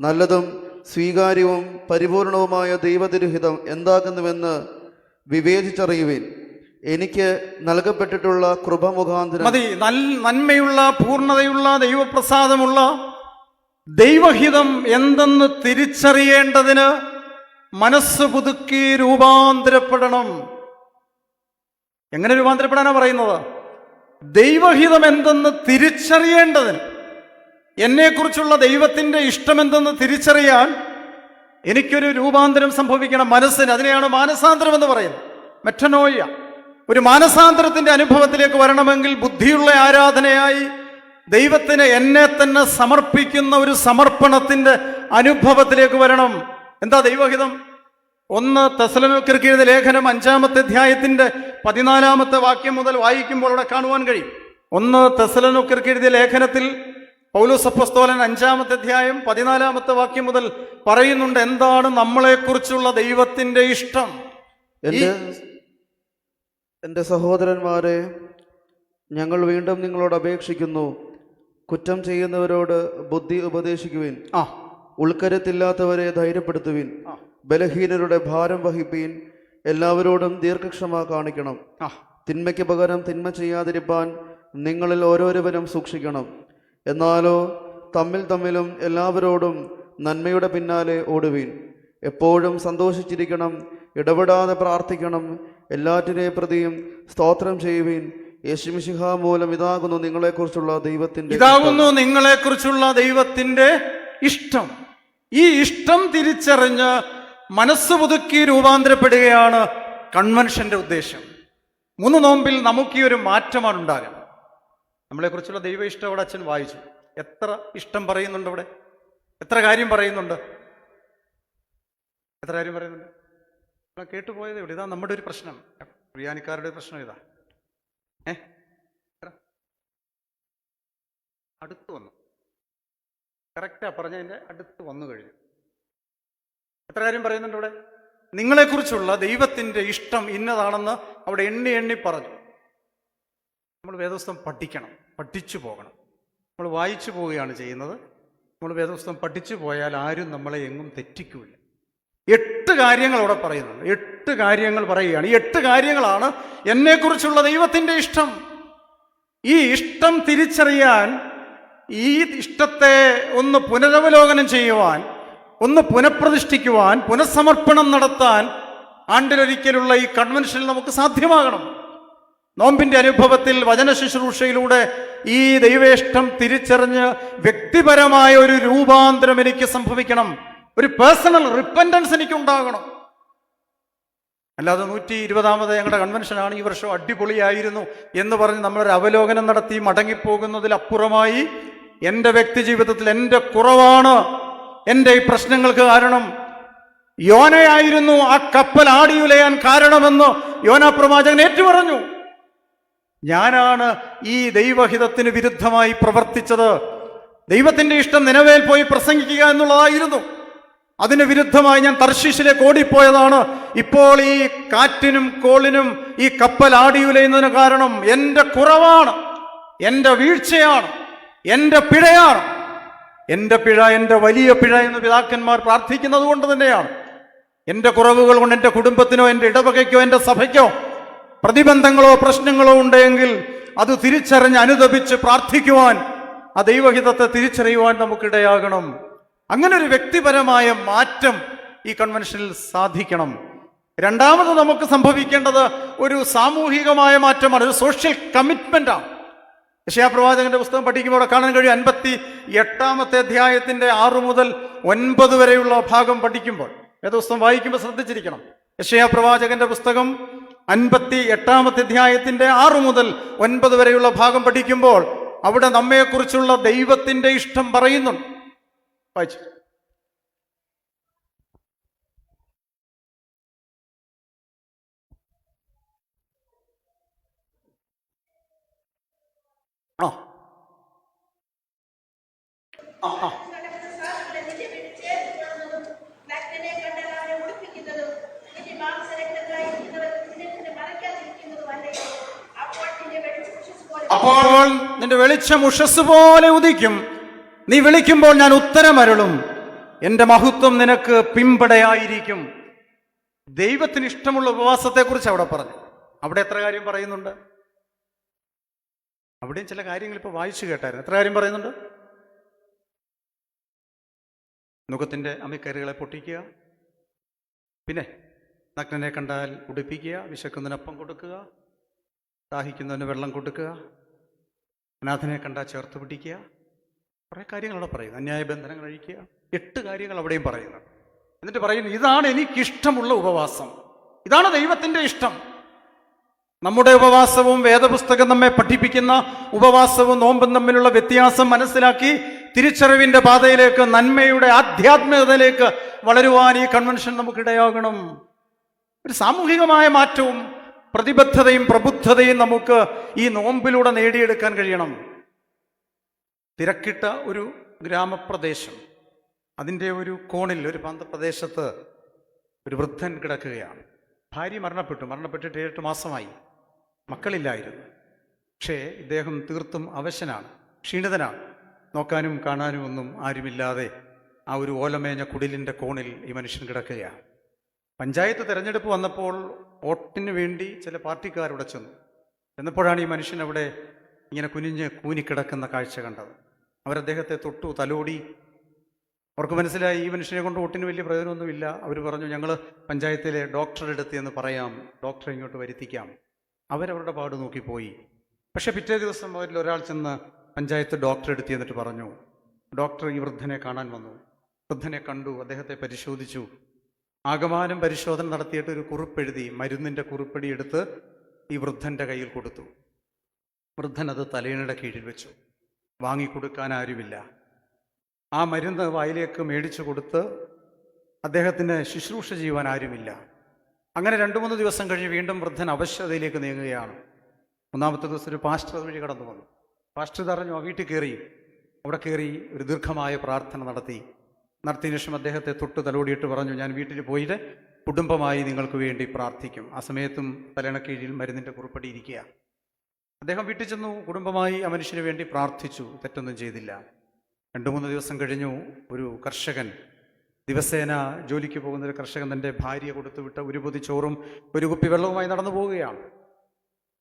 നല്ലതും സ്വീകാര്യവും പരിപൂർണവുമായ ദൈവതിരുഹിതം എന്താകുന്നുവെന്ന് വിവേചിച്ചറിയുവിൻ. എനിക്ക് നൽകപ്പെട്ടിട്ടുള്ള കൃപ മുഖാന്തരം മതി. നന്മയുള്ള, പൂർണ്ണതയുള്ള, ദൈവപ്രസാദമുള്ള ദൈവഹിതം എന്തെന്ന് തിരിച്ചറിയേണ്ടതിന് മനസ്സ് പുതുക്കി രൂപാന്തരപ്പെടണം. എങ്ങനെ രൂപാന്തരപ്പെടാനാണ് പറയുന്നത്? ദൈവഹിതം എന്തെന്ന് തിരിച്ചറിയേണ്ടതിന്, എന്നെക്കുറിച്ചുള്ള ദൈവത്തിൻ്റെ ഇഷ്ടമെന്തെന്ന് തിരിച്ചറിയാൻ എനിക്കൊരു രൂപാന്തരം സംഭവിക്കണം മനസ്സിന്. അതിനെയാണ് മാനസാന്തരം എന്ന് പറയുന്നത്, മെറ്റനോയ. ഒരു മാനസാന്തരത്തിൻ്റെ അനുഭവത്തിലേക്ക് വരണമെങ്കിൽ ബുദ്ധിയുള്ള ആരാധനയായി ദൈവത്തിന് എന്നെ തന്നെ സമർപ്പിക്കുന്ന ഒരു സമർപ്പണത്തിൻ്റെ അനുഭവത്തിലേക്ക് വരണം. എന്താ ദൈവഹിതം? 1 തെസ്സലോനിക്കർക്ക് എഴുതിയ ലേഖനം 5ാമത്തെ അധ്യായത്തിന്റെ 14ാമത്തെ വാക്യം മുതൽ വായിക്കുമ്പോൾ അവിടെ കാണുവാൻ കഴിയും. 1 തെസ്സലോനിക്കർക്ക് എഴുതിയ ലേഖനത്തിൽ പൗലോസ് അപ്പോസ്തലൻ 5ാമത്തെ അധ്യായം 14ാമത്തെ വാക്യം മുതൽ പറയുന്നുണ്ട് എന്താണ് നമ്മളെക്കുറിച്ചുള്ള ദൈവത്തിന്റെ ഇഷ്ടം. എൻ്റെ സഹോദരന്മാരെ, ഞങ്ങൾ വീണ്ടും നിങ്ങളോട് അപേക്ഷിക്കുന്നു, കുറ്റം ചെയ്യുന്നവരോട് ബുദ്ധി ഉപദേശിക്കുവിൻ, ഉൾക്കരുത്തില്ലാത്തവരെ ധൈര്യപ്പെടുത്തുവിൻ, ബലഹീനരുടെ ഭാരം വഹിപ്പീൻ, എല്ലാവരോടും ദീർഘക്ഷമ കാണിക്കണം. തിന്മയ്ക്ക് പകരം തിന്മ ചെയ്യാതിരിപ്പാൻ നിങ്ങളിൽ ഓരോരുവരും സൂക്ഷിക്കണം. എന്നാലോ തമ്മിലും എല്ലാവരോടും നന്മയുടെ പിന്നാലെ ഓടുവീൻ. എപ്പോഴും സന്തോഷിച്ചിരിക്കണം, ഇടപെടാതെ പ്രാർത്ഥിക്കണം, എല്ലാറ്റിനെ പ്രതിയും സ്തോത്രം ചെയ്യുവീൻ. യേശുമിശിഹാ മൂലം ഇതാകുന്നു നിങ്ങളെക്കുറിച്ചുള്ള ദൈവത്തിന്റെ ഇഷ്ടം. ഈ ഇഷ്ടം തിരിച്ചറിഞ്ഞ് മനസ്സ് പുതുക്കി രൂപാന്തരപ്പെടുകയാണ് കൺവെൻഷന്റെ ഉദ്ദേശം. 3 നോമ്പിൽ നമുക്ക് ഈ ഒരു മാറ്റമാണ് ഉണ്ടാകുന്നത്. നമ്മളെക്കുറിച്ചുള്ള ദൈവ ഇഷ്ടം അവിടെ അച്ഛൻ വായിച്ചു. എത്ര ഇഷ്ടം പറയുന്നുണ്ട് അവിടെ, എത്ര കാര്യം പറയുന്നുണ്ട്, എത്ര കാര്യം പറയുന്നുണ്ട്. കേട്ടുപോയത് ഇവിടെ. ഇതാ നമ്മുടെ ഒരു പ്രശ്നം, ക്രിയാനിക്കാരുടെ പ്രശ്നം ഇതാ. അടുത്ത് വന്നു, കറക്റ്റാ പറഞ്ഞതിൻ്റെ അടുത്ത് വന്നു കഴിഞ്ഞു. എത്ര കാര്യം പറയുന്നുണ്ട് ഇവിടെ. നിങ്ങളെക്കുറിച്ചുള്ള ദൈവത്തിൻ്റെ ഇഷ്ടം ഇന്നതാണെന്ന് അവിടെ എണ്ണി പറഞ്ഞു. നമ്മൾ വേദപുസ്തകം പഠിക്കണം, പഠിച്ചു പോകണം. നമ്മൾ വായിച്ചു പോവുകയാണ് ചെയ്യുന്നത്. നമ്മൾ വേദപുസ്തകം പഠിച്ചു പോയാൽ ആരും നമ്മളെ എങ്ങും തെറ്റിക്കില്ല. 8 കാര്യങ്ങൾ അവിടെ പറയുന്നുണ്ട്. 8 കാര്യങ്ങൾ പറയുകയാണ്. ഈ 8 കാര്യങ്ങളാണ് എന്നെക്കുറിച്ചുള്ള ദൈവത്തിൻ്റെ ഇഷ്ടം. ഈ ഇഷ്ടം തിരിച്ചറിയാൻ, ഈ ഇഷ്ടത്തെ ഒന്ന് പുനരവലോകനം ചെയ്യുവാൻ, ഒന്ന് പുനഃപ്രതിഷ്ഠിക്കുവാൻ, പുനഃസമർപ്പണം നടത്താൻ ആണ്ടിലൊരിക്കലുള്ള ഈ കൺവെൻഷനിൽ നമുക്ക് സാധ്യമാകണം. നോമ്പിന്റെ അനുഭവത്തിൽ വചന ശുശ്രൂഷയിലൂടെ ഈ ദൈവേഷ്ടം തിരിച്ചറിഞ്ഞ് വ്യക്തിപരമായ ഒരു രൂപാന്തരം എനിക്ക് സംഭവിക്കണം. ഒരു പേഴ്സണൽ റിപ്പൻറ്റൻസ് എനിക്കുണ്ടാകണം. അല്ലാതെ 120ാമത് ഞങ്ങളുടെ കൺവെൻഷനാണ്, ഈ വർഷം അടിപൊളിയായിരുന്നു എന്ന് പറഞ്ഞ് നമ്മളൊരു അവലോകനം നടത്തി മടങ്ങിപ്പോകുന്നതിലപ്പുറമായി എൻ്റെ വ്യക്തി ജീവിതത്തിൽ എൻ്റെ കുറവാണ് എൻ്റെ ഈ പ്രശ്നങ്ങൾക്ക് കാരണം. യോനയായിരുന്നു ആ കപ്പൽ ആടിയുലയാൻ കാരണമെന്ന് യോനാ പ്രവാചകൻ ഏറ്റുപറഞ്ഞു. ഞാനാണ് ഈ ദൈവഹിതത്തിന് വിരുദ്ധമായി പ്രവർത്തിച്ചത്. ദൈവത്തിൻ്റെ ഇഷ്ടം നിനവേൽ പോയി പ്രസംഗിക്കുക എന്നുള്ളതായിരുന്നു. അതിന് വിരുദ്ധമായി ഞാൻ തർശീശിലേക്ക് ഓടിപ്പോയതാണ്. ഇപ്പോൾ ഈ കാറ്റിനും കോളിനും ഈ കപ്പൽ ആടിയുലയുന്നതിന് കാരണം എൻ്റെ കുറവാണ്, എൻ്റെ വീഴ്ചയാണ്, എൻ്റെ പിഴയാണ്. എൻ്റെ പിഴ, എൻ്റെ വലിയ പിഴ എന്ന് പിതാക്കന്മാർ പ്രാർത്ഥിക്കുന്നത് കൊണ്ട് തന്നെയാണ്. എൻ്റെ കുറവുകൾ കൊണ്ട് എൻ്റെ കുടുംബത്തിനോ എൻ്റെ ഇടവകയ്ക്കോ എൻ്റെ സഭയ്ക്കോ പ്രതിബന്ധങ്ങളോ പ്രശ്നങ്ങളോ ഉണ്ടെങ്കിൽ അത് തിരിച്ചറിഞ്ഞ് അനുതപിച്ച് പ്രാർത്ഥിക്കുവാൻ, ആ ദൈവഹിതത്തെ തിരിച്ചറിയുവാൻ നമുക്കിടയാകണം. അങ്ങനെ ഒരു വ്യക്തിപരമായ മാറ്റം ഈ കൺവെൻഷനിൽ സാധിക്കണം. രണ്ടാമത് നമുക്ക് സംഭവിക്കേണ്ടത് ഒരു സാമൂഹികമായ മാറ്റമാണ്, ഒരു സോഷ്യൽ കമ്മിറ്റ്മെന്റാണ്. യെശയ്യാപ്രവാചകന്റെ പുസ്തകം പഠിക്കുമ്പോൾ അവിടെ കാണാൻ കഴിയും. 58 അധ്യായത്തിന്റെ 6 മുതൽ 9 വരെയുള്ള ഭാഗം പഠിക്കുമ്പോൾ, വേദപുസ്തകം വായിക്കുമ്പോൾ ശ്രദ്ധിച്ചിരിക്കണം. യെശയ്യാപ്രവാചകന്റെ പുസ്തകം 58 അധ്യായത്തിന്റെ 6 മുതൽ 9 വരെയുള്ള ഭാഗം പഠിക്കുമ്പോൾ അവിടെ നമ്മെക്കുറിച്ചുള്ള ദൈവത്തിന്റെ ഇഷ്ടം പറയുന്നുണ്ട്. വായിച്ചു. ആ ആ അപ്പോൾ നിന്റെ വെളിച്ചം ഉഷസ് പോലെ ഉദിക്കും, നീ വിളിക്കുമ്പോൾ ഞാൻ ഉത്തരമരുളും, എന്റെ മഹത്വം നിനക്ക് പിമ്പടയായിരിക്കും. ദൈവത്തിന് ഇഷ്ടമുള്ള ഉപവാസത്തെക്കുറിച്ച് അവിടെ പറഞ്ഞു. അവിടെ എത്ര കാര്യം പറയുന്നുണ്ട്? അവിടെയും ചില കാര്യങ്ങൾ ഇപ്പോൾ വായിച്ചു കേട്ടായിരുന്നു. എത്ര കാര്യം പറയുന്നുണ്ട്? നുകത്തിന്റെ അമ്മിക്കരുകളെ പൊട്ടിക്കുക, പിന്നെ നഗ്നനെ കണ്ടാൽ ഉടുപ്പിക്കുക, വിശക്കുന്നതിന് അപ്പം കൊടുക്കുക, ദാഹിക്കുന്നതിന് വെള്ളം കൊടുക്കുക, അനാഥനെ കണ്ടാൽ ചേർത്ത് പിടിക്കുക, കുറേ കാര്യങ്ങൾ അവിടെ പറയുന്നു. അന്യായ ബന്ധനങ്ങൾ അഴിക്കുക, 8 കാര്യങ്ങൾ അവിടെയും പറയുന്നു. എന്നിട്ട് പറയുന്നു, ഇതാണ് എനിക്കിഷ്ടമുള്ള ഉപവാസം, ഇതാണ് ദൈവത്തിൻ്റെ ഇഷ്ടം. നമ്മുടെ ഉപവാസവും വേദപുസ്തകം നമ്മെ പഠിപ്പിക്കുന്ന ഉപവാസവും നോമ്പും തമ്മിലുള്ള വ്യത്യാസം മനസ്സിലാക്കി തിരിച്ചറിവിന്റെ പാതയിലേക്ക്, നന്മയുടെ ആധ്യാത്മികതയിലേക്ക് വളരുവാൻ ഈ കൺവെൻഷൻ നമുക്കിടയാകണം. ഒരു സാമൂഹികമായ മാറ്റവും പ്രതിബദ്ധതയും പ്രബുദ്ധതയും നമുക്ക് ഈ നോമ്പിലൂടെ നേടിയെടുക്കാൻ കഴിയണം. തിരക്കിട്ട ഒരു ഗ്രാമപ്രദേശം, അതിൻ്റെ ഒരു കോണിൽ, ഒരു പ്രാന്തപ്രദേശത്ത് ഒരു വൃദ്ധൻ കിടക്കുകയാണ്. ഭാര്യ മരണപ്പെട്ടിട്ട് 7 മാസമായി, മക്കളില്ലായിരുന്നു. പക്ഷേ ഇദ്ദേഹം തീർത്തും അവശനാണ്, ക്ഷീണിതനാണ്. നോക്കാനും കാണാനും ഒന്നും ആരുമില്ലാതെ ആ ഒരു ഓലമേഞ്ഞ കുടിലിൻ്റെ കോണിൽ ഈ മനുഷ്യൻ കിടക്കുകയാണ്. പഞ്ചായത്ത് തെരഞ്ഞെടുപ്പ് വന്നപ്പോൾ വോട്ടിന് വേണ്ടി ചില പാർട്ടിക്കാരവിടെ ചെന്നു. എന്നപ്പോഴാണ് ഈ മനുഷ്യൻ അവിടെ ഇങ്ങനെ കുനിഞ്ഞ് കൂനിക്കിടക്കുന്ന കാഴ്ച കണ്ടത്. അവരദ്ദേഹത്തെ തൊട്ടു, തലോടി. അവർക്ക് മനസ്സിലായി ഈ മനുഷ്യനെ കൊണ്ട് വോട്ടിന് വലിയ പ്രയോജനമൊന്നുമില്ല. അവർ പറഞ്ഞു, ഞങ്ങൾ പഞ്ചായത്തിലെ ഡോക്ടറുടെ അടുത്ത് എന്ന് പറയാം, ഡോക്ടറെ ഇങ്ങോട്ട് വരുത്തിക്കാം. അവരവരുടെ പാട് നോക്കിപ്പോയി. പക്ഷെ പിറ്റേ ദിവസം അവരിൽ ഒരാൾ ചെന്ന് പഞ്ചായത്ത് ഡോക്ടറെ അടുത്ത് എന്നിട്ട് പറഞ്ഞു, ഡോക്ടർ ഈ വൃദ്ധനെ കാണാൻ വന്നു. വൃദ്ധനെ കണ്ടു, അദ്ദേഹത്തെ പരിശോധിച്ചു. ആകമാനം പരിശോധന നടത്തിയിട്ട് ഒരു കുറിപ്പെഴുതി, മരുന്നിൻ്റെ കുറിപ്പടി എടുത്ത് ഈ വൃദ്ധൻ്റെ കയ്യിൽ കൊടുത്തു. വൃദ്ധൻ അത് തലയിണയുടെ കീഴിൽ വെച്ചു. വാങ്ങിക്കൊടുക്കാൻ ആരുമില്ല. ആ മരുന്ന് വായിലേക്ക് മേടിച്ചു കൊടുത്ത് അദ്ദേഹത്തിന് ശുശ്രൂഷ ചെയ്യുവാൻ ആരുമില്ല. അങ്ങനെ 2-3 ദിവസം കഴിഞ്ഞ് വീണ്ടും വൃദ്ധൻ അവശ്യതയിലേക്ക് നീങ്ങുകയാണ്. 3-ാമത്തെ ദിവസം ഒരു പാസ്റ്റർ വഴി കടന്നു വന്നു. പാസ്റ്റർ പറഞ്ഞു, ആ വീട്ടിൽ കയറി. അവിടെ കയറി ഒരു ദീർഘമായ പ്രാർത്ഥന നടത്തിയതിനു ശേഷം അദ്ദേഹത്തെ തൊട്ട് തലോടിയിട്ട് പറഞ്ഞു, ഞാൻ വീട്ടിൽ പോയിട്ട് കുടുംബമായി നിങ്ങൾക്ക് വേണ്ടി പ്രാർത്ഥിക്കും. ആ സമയത്തും തലയിണക്കീഴിൽ മരുന്നിൻ്റെ കുറിപ്പടി ഇരിക്കുക. അദ്ദേഹം വീട്ടിൽ ചെന്നു, കുടുംബമായി ആ മനുഷ്യന് വേണ്ടി പ്രാർത്ഥിച്ചു. തെറ്റൊന്നും ചെയ്തില്ല. 2-3 ദിവസം കഴിഞ്ഞു. ഒരു കർഷകൻ, ദിവസേന ജോലിക്ക് പോകുന്ന ഒരു കർഷകൻ തൻ്റെ ഭാര്യ കൊടുത്തുവിട്ട ഒരു പൊതി ചോറും ഒരു കുപ്പി വെള്ളവുമായി നടന്നു പോവുകയാണ്.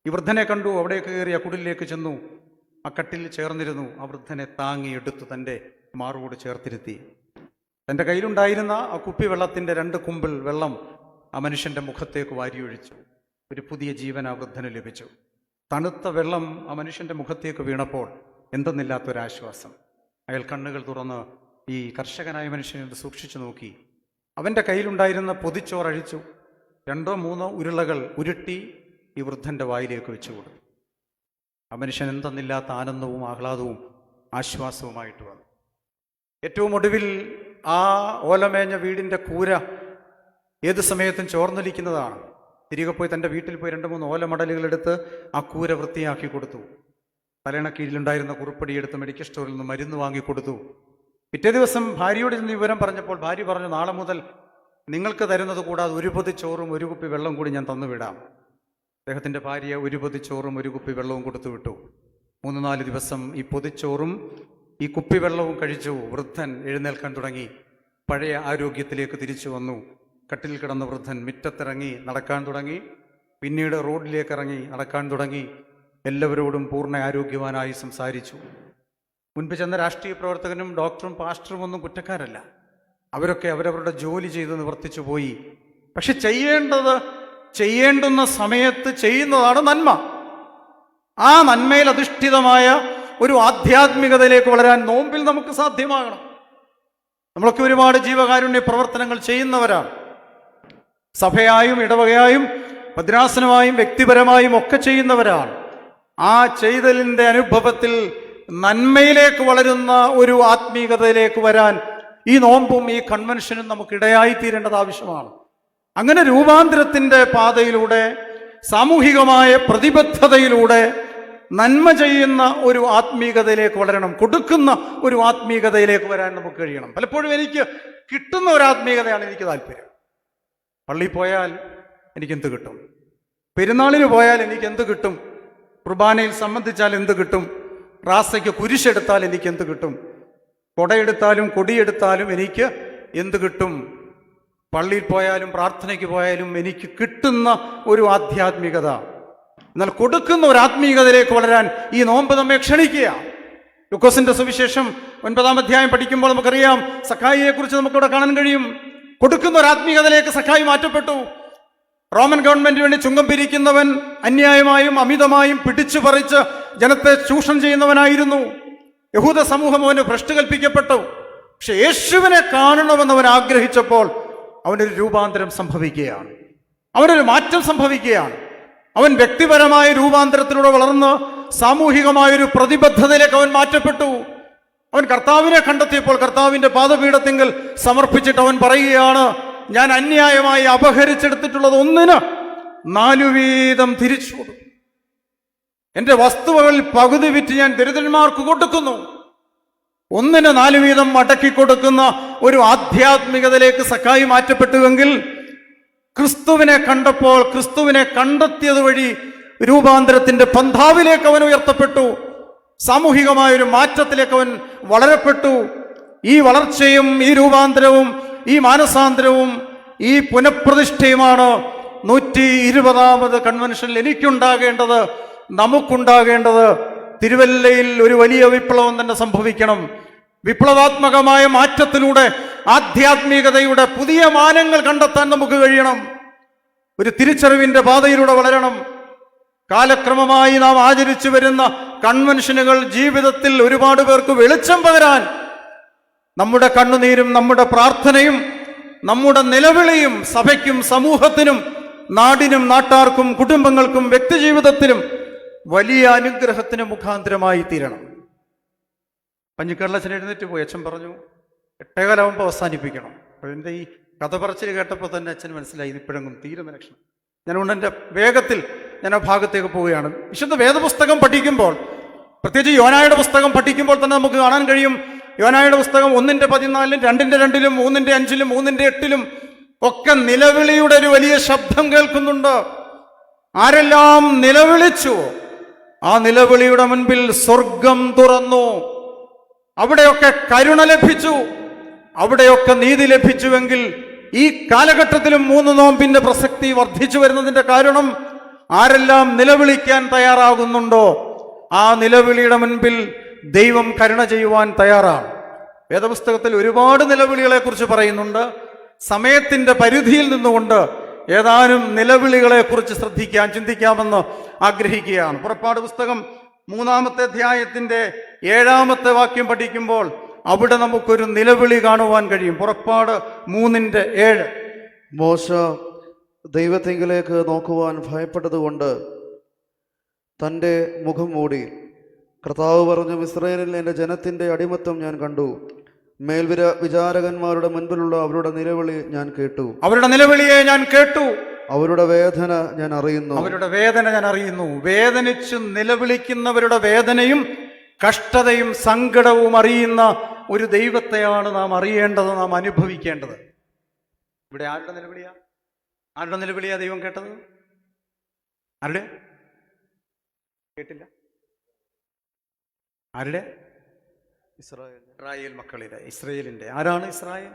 ഈ വൃദ്ധനെ കണ്ടു. അവിടേക്ക് കയറി ആ കുടിലേക്ക് ചെന്നു. ആ കട്ടിൽ ചേർന്നിരുന്നു. ആ വൃദ്ധനെ താങ്ങി എടുത്തു തൻ്റെ മാറോട് ചേർത്തിരുത്തി. തൻ്റെ കയ്യിലുണ്ടായിരുന്ന ആ കുപ്പി വെള്ളത്തിൻ്റെ 2 കുമ്പിൾ വെള്ളം ആ മനുഷ്യൻ്റെ മുഖത്തേക്ക് വാരിയൊഴിച്ചു. ഒരു പുതിയ ജീവൻ ആ വൃദ്ധന് ലഭിച്ചു. തണുത്ത വെള്ളം ആ മനുഷ്യൻ്റെ മുഖത്തേക്ക് വീണപ്പോൾ എന്തെന്നില്ലാത്തൊരാശ്വാസം. അയാൾ കണ്ണുകൾ തുറന്ന് ഈ കർഷകനായ മനുഷ്യനെ സൂക്ഷിച്ചു നോക്കി. അവൻ്റെ കയ്യിലുണ്ടായിരുന്ന പൊതിച്ചോറഴിച്ചു. 2-3 ഉരുളകൾ ഉരുട്ടി ഈ വൃദ്ധൻ്റെ വായിലേക്ക് വെച്ചു കൊടുത്തു. ആ മനുഷ്യൻ എന്തെന്നില്ലാത്ത ആനന്ദവും ആഹ്ലാദവും ആശ്വാസവുമായിട്ട് വന്നു. ഏറ്റവും ഒടുവിൽ ആ ഓലമേഞ്ഞ വീടിൻ്റെ കൂര ഏത് സമയത്തും ചോർന്നൊലിക്കുന്നതാണ്. തിരികെ പോയി തൻ്റെ വീട്ടിൽ പോയി 2-3 ഓലമടലുകളെടുത്ത് ആ കൂര വൃത്തിയാക്കി കൊടുത്തു. തലയിണക്കീഴിലുണ്ടായിരുന്ന കുറിപ്പടിയെടുത്ത് മെഡിക്കൽ സ്റ്റോറിൽ നിന്ന് മരുന്ന് വാങ്ങിക്കൊടുത്തു. പിറ്റേ ദിവസം ഭാര്യയോട് ചെന്ന് വിവരം പറഞ്ഞപ്പോൾ ഭാര്യ പറഞ്ഞു, നാളെ മുതൽ നിങ്ങൾക്ക് തരുന്നത് കൂടാതെ ഒരു പൊതി ചോറും ഒരു കുപ്പി വെള്ളം കൂടി ഞാൻ തന്നുവിടാം. അദ്ദേഹത്തിൻ്റെ ഭാര്യ ഒരു പൊതി ചോറും ഒരു കുപ്പി വെള്ളവും കൊടുത്തു വിട്ടു. 3-4 ദിവസം ഈ പൊതിച്ചോറും ഈ കുപ്പിവെള്ളവും കഴിച്ചു. വൃദ്ധൻ എഴുന്നേൽക്കാൻ തുടങ്ങി. പഴയ ആരോഗ്യത്തിലേക്ക് തിരിച്ചു വന്നു. കട്ടിൽ കിടന്ന വൃദ്ധൻ മുറ്റത്തിറങ്ങി നടക്കാൻ തുടങ്ങി. പിന്നീട് റോഡിലേക്ക് ഇറങ്ങി നടക്കാൻ തുടങ്ങി. എല്ലാവരോടും പൂർണ്ണ ആരോഗ്യവാനായി സംസാരിച്ചു. മുൻപ് ചെന്ന രാഷ്ട്രീയ പ്രവർത്തകനും ഡോക്ടറും പാസ്റ്ററും ഒന്നും കുറ്റക്കാരല്ല. അവരൊക്കെ അവരവരുടെ ജോലി ചെയ്ത് നിവർത്തിച്ചു പോയി. പക്ഷെ ചെയ്യേണ്ടുന്ന സമയത്ത് ചെയ്യുന്നതാണ് നന്മ. ആ നന്മയിൽ അധിഷ്ഠിതമായ ഒരു ആധ്യാത്മികതയിലേക്ക് വളരാൻ നോമ്പിൽ നമുക്ക് സാധ്യമാകണം. നമ്മളൊക്കെ ഒരുപാട് ജീവകാരുണ്യ പ്രവർത്തനങ്ങൾ ചെയ്യുന്നവരാണ്. സഭയായും ഇടവകയായും ഭദ്രാസനമായും വ്യക്തിപരമായും ഒക്കെ ചെയ്യുന്നവരാണ്. ആ ചെയ്തലിൻ്റെ അനുഭവത്തിൽ നന്മയിലേക്ക് വളരുന്ന ഒരു ആത്മീകതയിലേക്ക് വരാൻ ഈ നോമ്പും ഈ കൺവെൻഷനും നമുക്കിടയായി തീരേണ്ടത് ആവശ്യമാണ്. അങ്ങനെ രൂപാന്തരത്തിൻ്റെ പാതയിലൂടെ, സാമൂഹികമായ പ്രതിബദ്ധതയിലൂടെ നന്മ ചെയ്യുന്ന ഒരു ആത്മീകതയിലേക്ക് വളരണം. കൊടുക്കുന്ന ഒരു ആത്മീകതയിലേക്ക് വരാൻ നമുക്ക് കഴിയണം. പലപ്പോഴും എനിക്ക് കിട്ടുന്ന ഒരു ആത്മീകതയാണ് എനിക്ക് താല്പര്യം. പള്ളിയിൽ പോയാൽ എനിക്കെന്ത് കിട്ടും? പെരുന്നാളിന് പോയാൽ എനിക്കെന്ത് കിട്ടും? കുർബാനയിൽ സംബന്ധിച്ചാൽ എന്ത് കിട്ടും? റാസയ്ക്ക് കുരിശെടുത്താൽ എനിക്ക് എന്ത് കിട്ടും? കൊടയെടുത്താലും കൊടിയെടുത്താലും എനിക്ക് എന്ത് കിട്ടും? പള്ളിയിൽ പോയാലും പ്രാർത്ഥനയ്ക്ക് പോയാലും എനിക്ക് കിട്ടുന്ന ഒരു ആധ്യാത്മികത. എന്നാൽ കൊടുക്കുന്ന ഒരു ആത്മീയതയിലേക്ക് വളരാൻ ഈ നോമ്പ് നമ്മെ ക്ഷണിക്കുക. ലൂക്കോസിന്റെ സുവിശേഷം 9-ാം അധ്യായം പഠിക്കുമ്പോൾ നമുക്കറിയാം, സഖായിയെ കുറിച്ച് നമുക്കിവിടെ കാണാൻ കഴിയും. കൊടുക്കുന്ന ഒരു ആത്മീയതയിലേക്ക് സഖായി മാറ്റപ്പെട്ടു. റോമൻ ഗവൺമെന്റിന് വേണ്ടി ചുങ്കം പിരിക്കുന്നവൻ, അന്യായമായും അമിതമായും പിടിച്ചു പറിച്ച് ജനത്തെ ചൂഷണം ചെയ്യുന്നവനായിരുന്നു. യഹൂദ സമൂഹം അവന് ഭ്രഷ്ട് കൽപ്പിക്കപ്പെട്ടു. പക്ഷെ യേശുവിനെ കാണണമെന്ന് അവൻ ആഗ്രഹിച്ചപ്പോൾ അവനൊരു രൂപാന്തരം സംഭവിക്കുകയാണ്. അവനൊരു മാറ്റം സംഭവിക്കുകയാണ്. അവൻ വ്യക്തിപരമായ രൂപാന്തരത്തിലൂടെ വളർന്ന് സാമൂഹികമായൊരു പ്രതിബദ്ധതയിലേക്ക് അവൻ മാറ്റപ്പെട്ടു. അവൻ കർത്താവിനെ കണ്ടെത്തിയപ്പോൾ കർത്താവിൻ്റെ പാദപീഠത്തിങ്കൽ സമർപ്പിച്ചിട്ട് അവൻ പറയുകയാണ്, ഞാൻ അന്യായമായി അപഹരിച്ചെടുത്തിട്ടുള്ളത് 1-ന് 4 വീതം തിരിച്ചു കൊടുക്കും. എൻ്റെ വസ്തുവകളിൽ പകുതി വിറ്റ് ഞാൻ ദരിദ്രന്മാർക്ക് കൊടുക്കുന്നു. 1-ന് 4 വീതം മടക്കി കൊടുക്കുന്ന ഒരു ആധ്യാത്മികതയിലേക്ക് സഖായി മാറ്റപ്പെട്ടുവെങ്കിൽ, ക്രിസ്തുവിനെ കണ്ടപ്പോൾ ക്രിസ്തുവിനെ കണ്ടെത്തിയത് വഴി രൂപാന്തരത്തിന്റെ പന്ഥാവിലേക്ക് അവൻ ഉയർത്തപ്പെട്ടു. സാമൂഹികമായൊരു മാറ്റത്തിലേക്ക് അവൻ വളരപ്പെട്ടു. ഈ വളർച്ചയും ഈ രൂപാന്തരവും ഈ മാനസാന്തരവും ഈ പുനഃപ്രതിഷ്ഠയുമാണ് 120ാമത് കൺവെൻഷനിൽ എനിക്കുണ്ടാകേണ്ടത്, നമുക്കുണ്ടാകേണ്ടത്. തിരുവല്ലയിൽ ഒരു വലിയ വിപ്ലവം തന്നെ സംഭവിക്കണം. വിപ്ലവാത്മകമായ മാറ്റത്തിലൂടെ ആധ്യാത്മികതയുടെ പുതിയ മാനങ്ങൾ കണ്ടെത്താൻ നമുക്ക് കഴിയണം. ഒരു തിരിച്ചറിവിന്റെ പാതയിലൂടെ വളരണം. കാലക്രമമായി നാം ആചരിച്ചു വരുന്ന കൺവെൻഷനുകൾ ജീവിതത്തിൽ ഒരുപാട് പേർക്ക് വെളിച്ചം പകരാൻ നമ്മുടെ കണ്ണുനീരും നമ്മുടെ പ്രാർത്ഥനയും നമ്മുടെ നിലവിളിയും സഭയ്ക്കും സമൂഹത്തിനും നാടിനും നാട്ടാർക്കും കുടുംബങ്ങൾക്കും വ്യക്തിജീവിതത്തിലും വലിയ അനുഗ്രഹത്തിന് മുഖാന്തരമായി തീരണം. പഞ്ഞിക്കടലച്ഛൻ എഴുന്നേറ്റ് പോയി. അച്ഛൻ പറഞ്ഞു 8:15 അവസാനിപ്പിക്കണം. എൻ്റെ ഈ കഥ പറച്ചിൽ കേട്ടപ്പോൾ തന്നെ അച്ഛൻ മനസ്സിലായി ഇപ്പോഴെങ്കിലും തീരുന്ന ലക്ഷണം. ഞാനുകൊണ്ട് എൻ്റെ വേഗത്തിൽ ഞാൻ ആ ഭാഗത്തേക്ക് പോവുകയാണ്. വിശുദ്ധ വേദപുസ്തകം പഠിക്കുമ്പോൾ, പ്രത്യേകിച്ച് യോനായുടെ പുസ്തകം പഠിക്കുമ്പോൾ തന്നെ നമുക്ക് കാണാൻ കഴിയും. യോനായുടെ പുസ്തകം 1:14, 2:2, 3:5, 3:8 ഒക്കെ നിലവിളിയുടെ ഒരു വലിയ ശബ്ദം കേൾക്കുന്നുണ്ട്. ആരെല്ലാം നിലവിളിച്ചു, ആ നിലവിളിയുടെ മുൻപിൽ സ്വർഗം തുറന്നു. അവിടെയൊക്കെ കരുണ ലഭിച്ചു, അവിടെയൊക്കെ നീതി ലഭിച്ചുവെങ്കിൽ ഈ കാലഘട്ടത്തിലും 3 നോമ്പിന്റെ പ്രസക്തി വർദ്ധിച്ചു വരുന്നതിന്റെ കാരണം ആരെല്ലാം നിലവിളിക്കാൻ തയ്യാറാകുന്നുണ്ടോ ആ നിലവിളിയുടെ മുൻപിൽ ദൈവം കരുണ ചെയ്യുവാൻ തയ്യാറാണ്. വേദപുസ്തകത്തിൽ ഒരുപാട് നിലവിളികളെ കുറിച്ച് പറയുന്നുണ്ട്. സമയത്തിന്റെ പരിധിയിൽ നിന്നുകൊണ്ട് ഏതാനും നിലവിളികളെ കുറിച്ച് ചിന്തിക്കാമെന്ന് ആഗ്രഹിക്കുകയാണ്. പുറപ്പാട് പുസ്തകം 3-ാമത്തെ അധ്യായത്തിന്റെ 7-ാമത്തെ വാക്യം പഠിക്കുമ്പോൾ അവിടെ നമുക്കൊരു നിലവിളി കാണുവാൻ കഴിയും. പുറപ്പാട് 3:7. മോശ ദൈവത്തിങ്കിലേക്ക് നോക്കുവാൻ ഭയപ്പെട്ടതുകൊണ്ട് തൻ്റെ മുഖം മൂടി. കർത്താവ് പറഞ്ഞു, ഇസ്രായേലിൽ എൻ്റെ ജനത്തിൻ്റെ അടിമത്തം ഞാൻ കണ്ടു. വിചാരകന്മാരുടെ മുൻപിലുള്ള അവരുടെ നിലവിളി ഞാൻ കേട്ടു. അവരുടെ നിലവിളിയെ ഞാൻ കേട്ടു. അവരുടെ വേദന ഞാൻ അറിയുന്നു. അവരുടെ വേദന ഞാൻ അറിയുന്നു. വേദനിച്ച് നിലവിളിക്കുന്നവരുടെ വേദനയും കഷ്ടതയും സങ്കടവും അറിയുന്ന ഒരു ദൈവത്തെയാണ് നാം അറിയേണ്ടത്, നാം അനുഭവിക്കേണ്ടത്. ഇവിടെ ആരുടെ നിലവിളിയാ? ആരുടെ നിലവിളിയാ ദൈവം കേട്ടത്? ആരുടെ? കേട്ടില്ല. ആരുടെ? ഇസ്രായേൽ മക്കളിലെ, ഇസ്രായേലിന്റെ. ആരാണ് ഇസ്രായേൽ?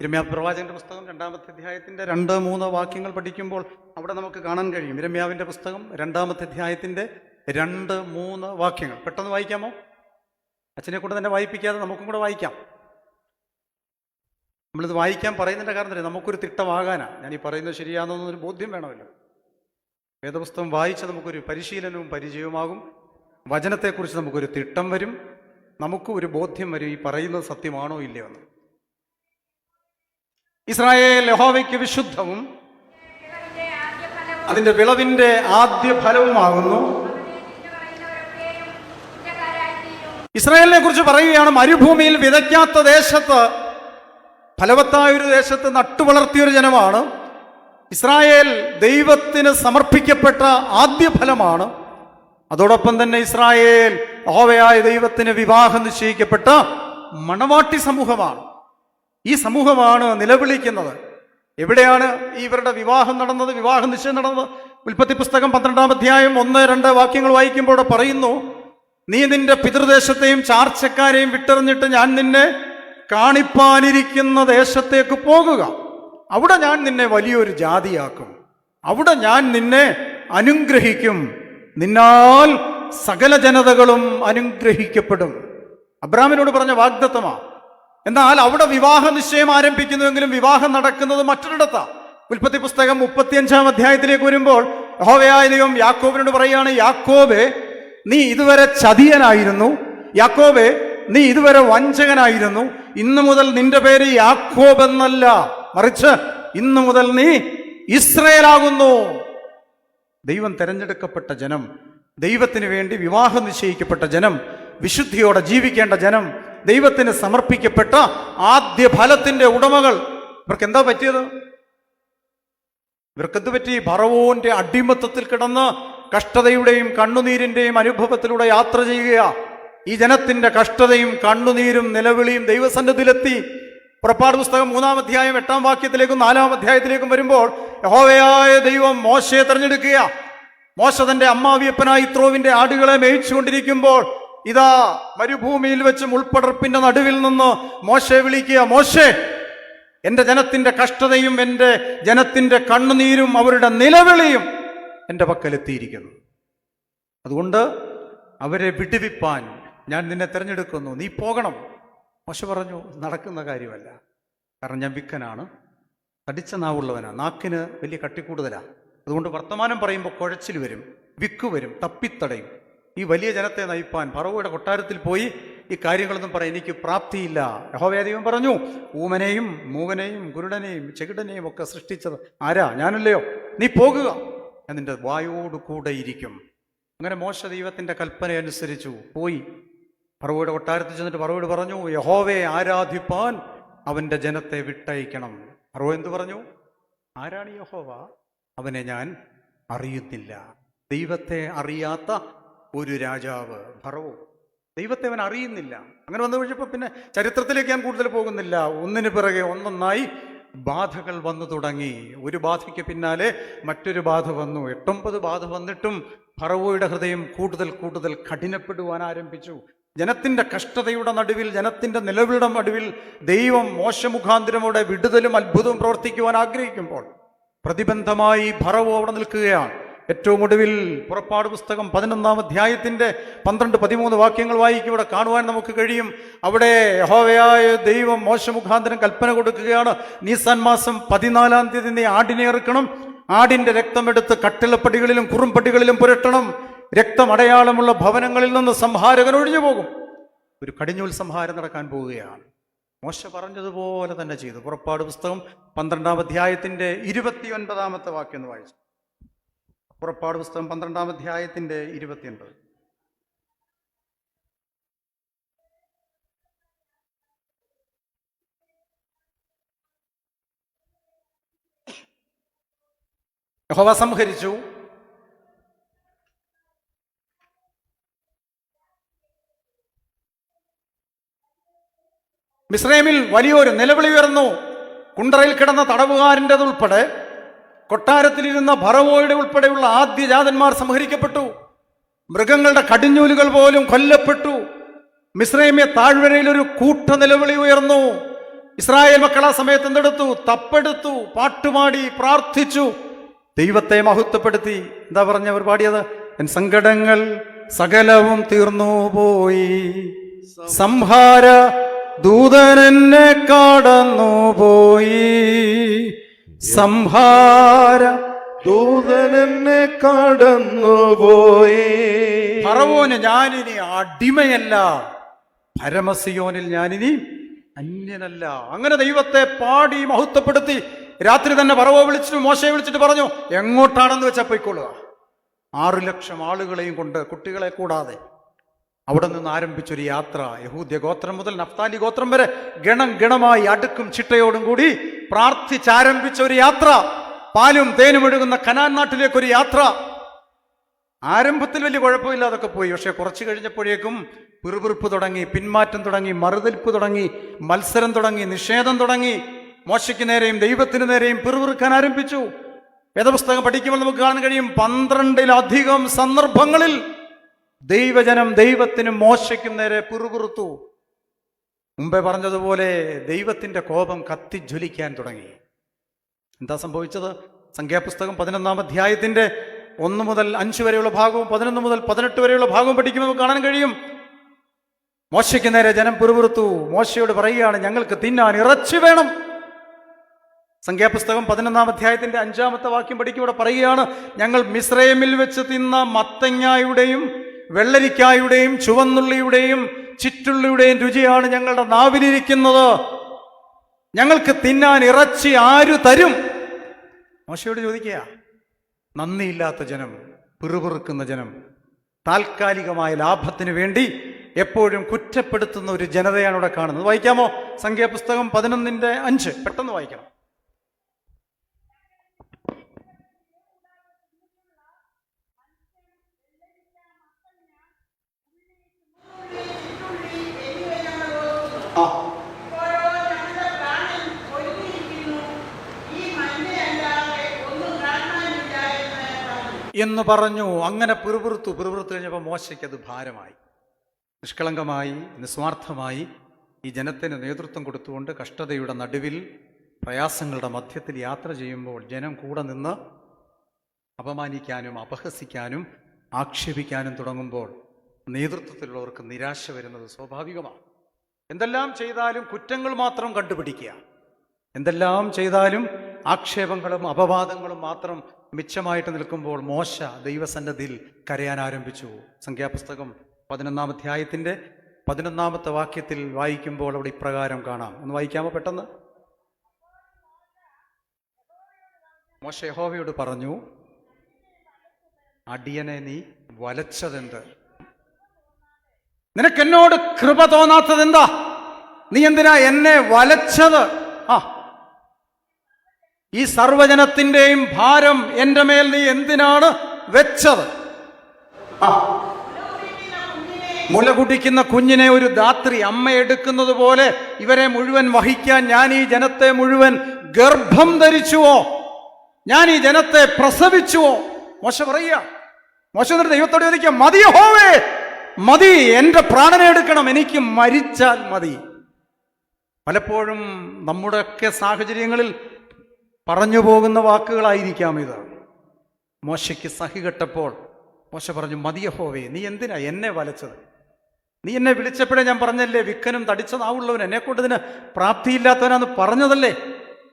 യിരെമ്യാ പ്രവാചകന്റെ പുസ്തകം 2-ാമത്തെ അധ്യായത്തിന്റെ 2-3 വാക്യങ്ങൾ പഠിക്കുമ്പോൾ അവിടെ നമുക്ക് കാണാൻ കഴിയും. യിരെമ്യാവിന്റെ പുസ്തകം 2-ാമത്തെ അധ്യായത്തിന്റെ 2-3 വാക്യങ്ങൾ പെട്ടെന്ന് വായിക്കാമോ? അച്ഛനെ കൂടെ തന്നെ വായിപ്പിക്കാതെ നമുക്കും കൂടെ വായിക്കാം. നമ്മളിത് വായിക്കാൻ പറയുന്നതിൻ്റെ കാരണം തന്നെ നമുക്കൊരു തിട്ടമാകാനാണ്. ഞാൻ ഈ പറയുന്നത് ശരിയാണെന്നൊരു ബോധ്യം വേണമല്ലോ. വേദപുസ്തകം വായിച്ച് നമുക്കൊരു പരിശീലനവും പരിചയവുമാകും. വചനത്തെക്കുറിച്ച് നമുക്കൊരു തിട്ടം വരും. നമുക്ക് ഒരു ബോധ്യം വരും ഈ പറയുന്നത് സത്യമാണോ ഇല്ലയോ എന്ന്. ഇസ്രായേൽ യഹോവയ്ക്ക് വിശുദ്ധവും അതിന്റെ വിളവിന്റെ ആദ്യ ഫലവുമാകുന്നു. ഇസ്രായേലിനെ കുറിച്ച് പറയുകയാണ്, മരുഭൂമിയിൽ വിതയ്ക്കാത്ത ദേശത്ത്, ഫലവത്തായൊരു ദേശത്ത് നട്ടുവളർത്തിയൊരു ജനമാണ് ഇസ്രായേൽ. ദൈവത്തിന് സമർപ്പിക്കപ്പെട്ട ആദ്യ ഫലമാണ്. അതോടൊപ്പം തന്നെ ഇസ്രായേൽ യഹോവയായ ദൈവത്തിന് വിവാഹം നിശ്ചയിക്കപ്പെട്ട മണവാട്ടി സമൂഹമാണ്. ഈ സമൂഹമാണ് നിലവിളിക്കുന്നത്. എവിടെയാണ് ഇവരുടെ വിവാഹം നടന്നത്, വിവാഹ നിശ്ചയം നടന്നത്? ഉൽപ്പത്തി പുസ്തകം 12-ാം അധ്യായം 1-2 വാക്യങ്ങൾ വായിക്കുമ്പോൾ പറയുന്നു, നീ നിന്റെ പിതൃദേശത്തെയും ചാർച്ചക്കാരെയും വിട്ടെറിഞ്ഞിട്ട് ഞാൻ നിന്നെ കാണിപ്പാനിരിക്കുന്ന ദേശത്തേക്ക് പോകുക. അവിടെ ഞാൻ നിന്നെ വലിയൊരു ജാതിയാക്കും. അവിടെ ഞാൻ നിന്നെ അനുഗ്രഹിക്കും. നിന്നാൽ സകല ജനതകളും അനുഗ്രഹിക്കപ്പെടും. അബ്രാമിനോട് പറഞ്ഞ വാഗ്ദത്തമാണ്. എന്നാൽ അവിടെ വിവാഹ നിശ്ചയം ആരംഭിക്കുന്നുവെങ്കിലും വിവാഹം നടക്കുന്നത് മറ്റൊരിടത്താണ്. ഉൽപ്പത്തി പുസ്തകം 35-ാം അധ്യായത്തിലേക്ക് വരുമ്പോൾ യഹോവയായ ദൈവം യാക്കോബിനോട് പറയുകയാണ്, യാക്കോബേ, നീ ഇതുവരെ ചതിയനായിരുന്നു. യാക്കോബേ, നീ ഇതുവരെ വഞ്ചകനായിരുന്നു. ഇന്നു മുതൽ നിന്റെ പേര് യാക്കോബ് എന്നല്ല, മറിച്ച് ഇന്നു മുതൽ നീ ഇസ്രായേലാകുന്നു. ദൈവം തെരഞ്ഞെടുക്കപ്പെട്ട ജനം, ദൈവത്തിന് വേണ്ടി വിവാഹം നിശ്ചയിക്കപ്പെട്ട ജനം, വിശുദ്ധിയോടെ ജീവിക്കേണ്ട ജനം, ദൈവത്തിന് സമർപ്പിക്കപ്പെട്ട ആദ്യ ഫലത്തിന്റെ ഉടമകൾ. ഇവർക്ക് എന്താ പറ്റിയത്? ഇവർക്കെന്ത് പറ്റി? ഫറവോന്റെ അടിമത്തത്തിൽ കിടന്ന് കഷ്ടതയുടെയും കണ്ണുനീരിന്റെയും അനുഭവത്തിലൂടെ യാത്ര ചെയ്യുക. ഈ ജനത്തിന്റെ കഷ്ടതയും കണ്ണുനീരും നിലവിളിയും ദൈവസന്നിധിയിലെത്തി. പുറപ്പാട് പുസ്തകം 3-ാം അധ്യായം 8-ാം വാക്യത്തിലേക്കും 4-ാം അധ്യായത്തിലേക്കും വരുമ്പോൾ യഹോവയായ ദൈവം മോശയെ തെരഞ്ഞെടുക്കുക. മോശ തന്റെ അമ്മാവിയപ്പനായി യിത്രോവിന്റെ ആടുകളെ മേയിച്ചുകൊണ്ടിരിക്കുമ്പോൾ ഇതാ മരുഭൂമിയിൽ വെച്ച് മുൾപ്പടർപ്പിന്റെ നടുവിൽ നിന്ന് മോശയെ വിളിക്കുക, മോശേ, എന്റെ ജനത്തിന്റെ കഷ്ടതയും എന്റെ ജനത്തിന്റെ കണ്ണുനീരും അവരുടെ നിലവിളിയും എന്റെ പക്കലെത്തിയിരിക്കുന്നു. അതുകൊണ്ട് അവരെ വിടുവിപ്പാൻ ഞാൻ നിന്നെ തിരഞ്ഞെടുക്കുന്നു. നീ പോകണം. മോശ പറഞ്ഞു, നടക്കുന്ന കാര്യമല്ല. കാരണം ഞാൻ വിക്കനാണ്, തടിച്ച നാവുള്ളവനാണ്, നാക്കിന് വലിയ കട്ടിക്കൂടുതലാണ്. അതുകൊണ്ട് വർത്തമാനം പറയുമ്പോൾ കുഴച്ചിൽ വരും, വിക്ക് വരും, തപ്പിത്തടയും. ഈ വലിയ ജനത്തെ നയിപ്പാൻ ഫറവോയുടെ കൊട്ടാരത്തിൽ പോയി ഈ കാര്യങ്ങളൊന്നും പറയാൻ എനിക്ക് പ്രാപ്തിയില്ല. യഹോവയായ ദൈവം പറഞ്ഞു, ഊമനെയും മൂവനെയും കുരുടനെയും ചെകിടനെയും ഒക്കെ സൃഷ്ടിച്ചത് ആരാ? ഞാനല്ലയോ? നീ പോകുക, ഞാൻ നിന്റെ വായോട് കൂടെ ഇരിക്കും. അങ്ങനെ മോശ ദൈവത്തിന്റെ കൽപ്പന അനുസരിച്ചു പോയി ഫറവോയുടെ കൊട്ടാരത്തിൽ ചെന്നിട്ട് ഫറവോട് പറഞ്ഞു, യഹോവയെ ആരാധിപ്പാൻ അവന്റെ ജനത്തെ വിട്ടയക്കണം. ഫറവോ എന്തു പറഞ്ഞു? ആരാണ് യഹോവ? അവനെ ഞാൻ അറിയുന്നില്ല. ദൈവത്തെ അറിയാത്ത ഒരു രാജാവ് ഫറവോ. ദൈവത്തെ അവൻ അറിയുന്നില്ല. അങ്ങനെ വന്നു കഴിഞ്ഞപ്പോൾ പിന്നെ ചരിത്രത്തിലേക്ക് ഞാൻ കൂടുതൽ പോകുന്നില്ല. ഒന്നിന് പിറകെ ഒന്നൊന്നായി ബാധകൾ വന്നു തുടങ്ങി. ഒരു ബാധയ്ക്ക് പിന്നാലെ മറ്റൊരു ബാധ വന്നു. 8-9 ബാധ വന്നിട്ടും ഫറവോയുടെ ഹൃദയം കൂടുതൽ കൂടുതൽ കഠിനപ്പെടുവാൻ ആരംഭിച്ചു. ജനത്തിന്റെ കഷ്ടതയുടെ നടുവിൽ, ജനത്തിന്റെ നിലവിളിയുടെ നടുവിൽ ദൈവം മോശമുഖാന്തരമോടെ വിടുതലും അത്ഭുതവും പ്രവർത്തിക്കുവാൻ ആഗ്രഹിക്കുമ്പോൾ പ്രതിബന്ധമായി ഫറവോ അവിടെ നിൽക്കുകയാണ്. ഏറ്റവും ഒടുവിൽ പുറപ്പാട് പുസ്തകം 11-ാം അധ്യായത്തിന്റെ 12-13 വാക്യങ്ങൾ വായിക്കും. ഇവിടെ കാണുവാൻ നമുക്ക് കഴിയും. അവിടെ യഹോവയായ ദൈവം മോശമുഖാന്തരം കൽപ്പന കൊടുക്കുകയാണ്, നീസാൻ മാസം 14-ാം തീയതി നീ ആടിനെ ഇറക്കണം. ആടിന്റെ രക്തമെടുത്ത് കട്ടിളപ്പടികളിലും കുറുംപടികളിലും പുരട്ടണം. രക്തം അടയാളമുള്ള ഭവനങ്ങളിൽ നിന്ന് സംഹാരകൻ ഒഴിഞ്ഞു പോകും. ഒരു കടിഞ്ഞൂൽ സംഹാരം നടക്കാൻ പോവുകയാണ്. മോശ പറഞ്ഞതുപോലെ തന്നെ ചെയ്തു. പുറപ്പാട് പുസ്തകം 12-ാം അധ്യായത്തിന്റെ 29-ാമത്തെ വാക്യം എന്ന് വായിച്ചു. പുറപ്പാട് പുസ്തകം 12-ാം അധ്യായത്തിന്റെ 29. യഹോവ സംഹരിച്ചു. മിസ്രയീമിൽ വലിയൊരു നിലവിളി ഉയർന്നു. കുണ്ടറയിൽ കിടന്ന തടവുകാരൻ്റെതുൾപ്പെടെ കൊട്ടാരത്തിലിരുന്ന ഫറവോയുടെ ഉൾപ്പെടെയുള്ള ആദ്യജാതന്മാർ സംഹരിക്കപ്പെട്ടു. മൃഗങ്ങളുടെ കടിഞ്ഞൂലുകൾ പോലും കൊല്ലപ്പെട്ടു. മിസ്രൈമ്യ താഴ്വരയിൽ ഒരു കൂട്ട നിലവിളി ഉയർന്നു. ഇസ്രായേൽ മക്കൾ ആ സമയത്ത് എന്തെടുത്തു? തപ്പെടുത്തു, പാട്ടുപാടി, പ്രാർത്ഥിച്ചു, ദൈവത്തെ മഹത്വപ്പെടുത്തി. എന്താ പറഞ്ഞവർ പാടിയത്? എൻ സങ്കടങ്ങൾ സകലവും തീർന്നു പോയി, സംഹാര ദൂതനെന്നെ കടന്നുപോയി, സംഹാര ദൂതനെന്നെ കടന്നുപോയി. ഫറവോന് ഞാനിനി അടിമയല്ല, പരമസിയോനിൽ ഞാനിനി അന്യനല്ല. അങ്ങനെ ദൈവത്തെ പാടി മഹത്വപ്പെടുത്തി. രാത്രി തന്നെ ഫറവോ വിളിച്ചിട്ട് മോശയെ വിളിച്ചിട്ട് പറഞ്ഞു, എങ്ങോട്ടാണെന്ന് വെച്ചാൽ പോയിക്കൊള്ളുക. 6 ലക്ഷം ആളുകളെയും കൊണ്ട്, കുട്ടികളെ കൂടാതെ അവിടെ നിന്ന് ആരംഭിച്ചൊരു യാത്ര. യഹൂദ്യ ഗോത്രം മുതൽ നഫ്താലി ഗോത്രം വരെ ഗണം ഗണമായി അടുക്കും ചിട്ടയോടും കൂടി പ്രാർത്ഥിച്ചാരംഭിച്ച ഒരു യാത്ര. പാലും തേനും ഒഴുകുന്ന കനാൻ നാട്ടിലേക്കൊരു യാത്ര. ആരംഭത്തിൽ വലിയ കുഴപ്പമില്ലാതൊക്കെ പോയി. പക്ഷെ കുറച്ച് കഴിഞ്ഞപ്പോഴേക്കും പിറുപിറുപ്പ് തുടങ്ങി, പിന്മാറ്റം തുടങ്ങി, മറുതലിപ്പ് തുടങ്ങി, മത്സരം തുടങ്ങി, നിഷേധം തുടങ്ങി. മോശയ്ക്ക് നേരെയും ദൈവത്തിന് നേരെയും പിറുപിറുക്കാൻ ആരംഭിച്ചു. വേദപുസ്തകം പഠിക്കുമ്പോൾ നമുക്ക് കാണാൻ കഴിയും 12-ലധികം സന്ദർഭങ്ങളിൽ ദൈവജനം ദൈവത്തിനും മോശയ്ക്കും നേരെ പിറുപിറുത്തു. മുമ്പേ പറഞ്ഞതുപോലെ ദൈവത്തിന്റെ കോപം കത്തിജ്വലിക്കാൻ തുടങ്ങി. എന്താ സംഭവിച്ചത്? സംഖ്യാപുസ്തകം 11-ാം അധ്യായത്തിന്റെ 1 മുതൽ 5 വരെയുള്ള ഭാഗവും 11 മുതൽ 18 വരെയുള്ള ഭാഗവും പഠിക്കുമ്പോൾ നമുക്ക് കാണാൻ കഴിയും. മോശയ്ക്ക് നേരെ ജനം പിറുപിറുത്തു. മോശയോട് പറയുകയാണ്, ഞങ്ങൾക്ക് തിന്നാൻ ഇറച്ചി വേണം. സംഖ്യാപുസ്തകം 11-ാം അധ്യായത്തിന്റെ 5-ാമത്തെ വാക്യം പഠിക്കുമ്പോൾ പറയുകയാണ്, ഞങ്ങൾ മിസ്രൈമിൽ വെച്ച് തിന്ന മത്തങ്ങായുടെയും വെള്ളരിക്കായുടെയും ചുവന്നുള്ളിയുടെയും ചിറ്റുള്ളിയുടെയും രുചിയാണ് ഞങ്ങളുടെ നാവിലിരിക്കുന്നത്. ഞങ്ങൾക്ക് തിന്നാൻ ഇറച്ചി ആരു തരും? മോശയോട് ചോദിക്കുക. നന്ദിയില്ലാത്ത ജനം, പിറുപിറുക്കുന്ന ജനം, താൽക്കാലികമായ ലാഭത്തിന് വേണ്ടി എപ്പോഴും കുറ്റപ്പെടുത്തുന്ന ഒരു ജനതയാണ് ഇവിടെ കാണുന്നത്. വായിക്കാമോ? സംഖ്യാപുസ്തകം 11:5 പെട്ടെന്ന് വായിക്കണം. എന്ന് പറഞ്ഞു. അങ്ങനെ പിറുപിറുത്തു കഴിഞ്ഞപ്പോൾ മോശയ്ക്ക് അത് ഭാരമായി. നിഷ്കളങ്കമായി, നിസ്വാർത്ഥമായി ഈ ജനത്തിന് നേതൃത്വം കൊടുത്തുകൊണ്ട് കഷ്ടതയുടെ നടുവിൽ, പ്രയാസങ്ങളുടെ മധ്യത്തിൽ യാത്ര ചെയ്യുമ്പോൾ ജനം കൂടെ നിന്ന് അപമാനിക്കാനും അപഹസിക്കാനും ആക്ഷേപിക്കാനും തുടങ്ങുമ്പോൾ നേതൃത്വത്തിലുള്ളവർക്ക് നിരാശ വരുന്നത് സ്വാഭാവികമാണ്. എന്തെല്ലാം ചെയ്താലും കുറ്റങ്ങൾ മാത്രം കണ്ടുപിടിക്കുക, എന്തെല്ലാം ചെയ്താലും ആക്ഷേപങ്ങളും അപവാദങ്ങളും മാത്രം മിച്ചമായിട്ട് നിൽക്കുമ്പോൾ മോശ ദൈവസന്നിധിയിൽ കരയാൻ ആരംഭിച്ചു. സംഖ്യാപുസ്തകം 11-ാം അധ്യായത്തിന്റെ 11-ാമത്തെ വാക്യത്തിൽ വായിക്കുമ്പോൾ അവിടെ ഇപ്രകാരം കാണാം. ഒന്ന് വായിക്കാമോ പെട്ടെന്ന്? മോശ യഹോവയോട് പറഞ്ഞു, അടിയനെ നീ വലച്ചതെന്ത്? നിനക്കെന്നോട് കൃപ തോന്നാത്തത് എന്താ? നീ എന്തിനാ എന്നെ വലച്ചത്? ഈ സർവജനത്തിന്റെയും ഭാരം എന്റെ മേൽ നീ എന്തിനാണ് വെച്ചത്? മുല കുടിക്കുന്ന കുഞ്ഞിനെ ഒരു ധാത്രി അമ്മ എടുക്കുന്നത് പോലെ ഇവരെ മുഴുവൻ വഹിക്കാൻ ഞാൻ ഈ ജനത്തെ മുഴുവൻ ഗർഭം ധരിച്ചുവോ? ഞാൻ ഈ ജനത്തെ പ്രസവിച്ചുവോ? മോശ പറയുക. മോശ എന്നിട്ട് ദൈവത്തോട് ചോദിക്കുക, മതി യഹോവേ, മതി, എന്റെ പ്രാണനെ എടുക്കണം, എനിക്ക് മരിച്ചാൽ മതി. പലപ്പോഴും നമ്മുടെയൊക്കെ സാഹചര്യങ്ങളിൽ പറഞ്ഞു പോകുന്ന വാക്കുകളായിരിക്കാം ഇത്. മോശയ്ക്ക് സഹി കെട്ടപ്പോൾ മോശ പറഞ്ഞു, മതി യഹോവേ, നീ എന്തിനാ എന്നെ വലച്ചത്? നീ എന്നെ വിളിച്ചപ്പോഴേ ഞാൻ പറഞ്ഞല്ലേ, വിക്കനും തടിച്ചതാവുള്ളവൻ, എന്നെ കൊണ്ട് ഇതിന് പ്രാപ്തിയില്ലാത്തവനാന്ന് പറഞ്ഞതല്ലേ?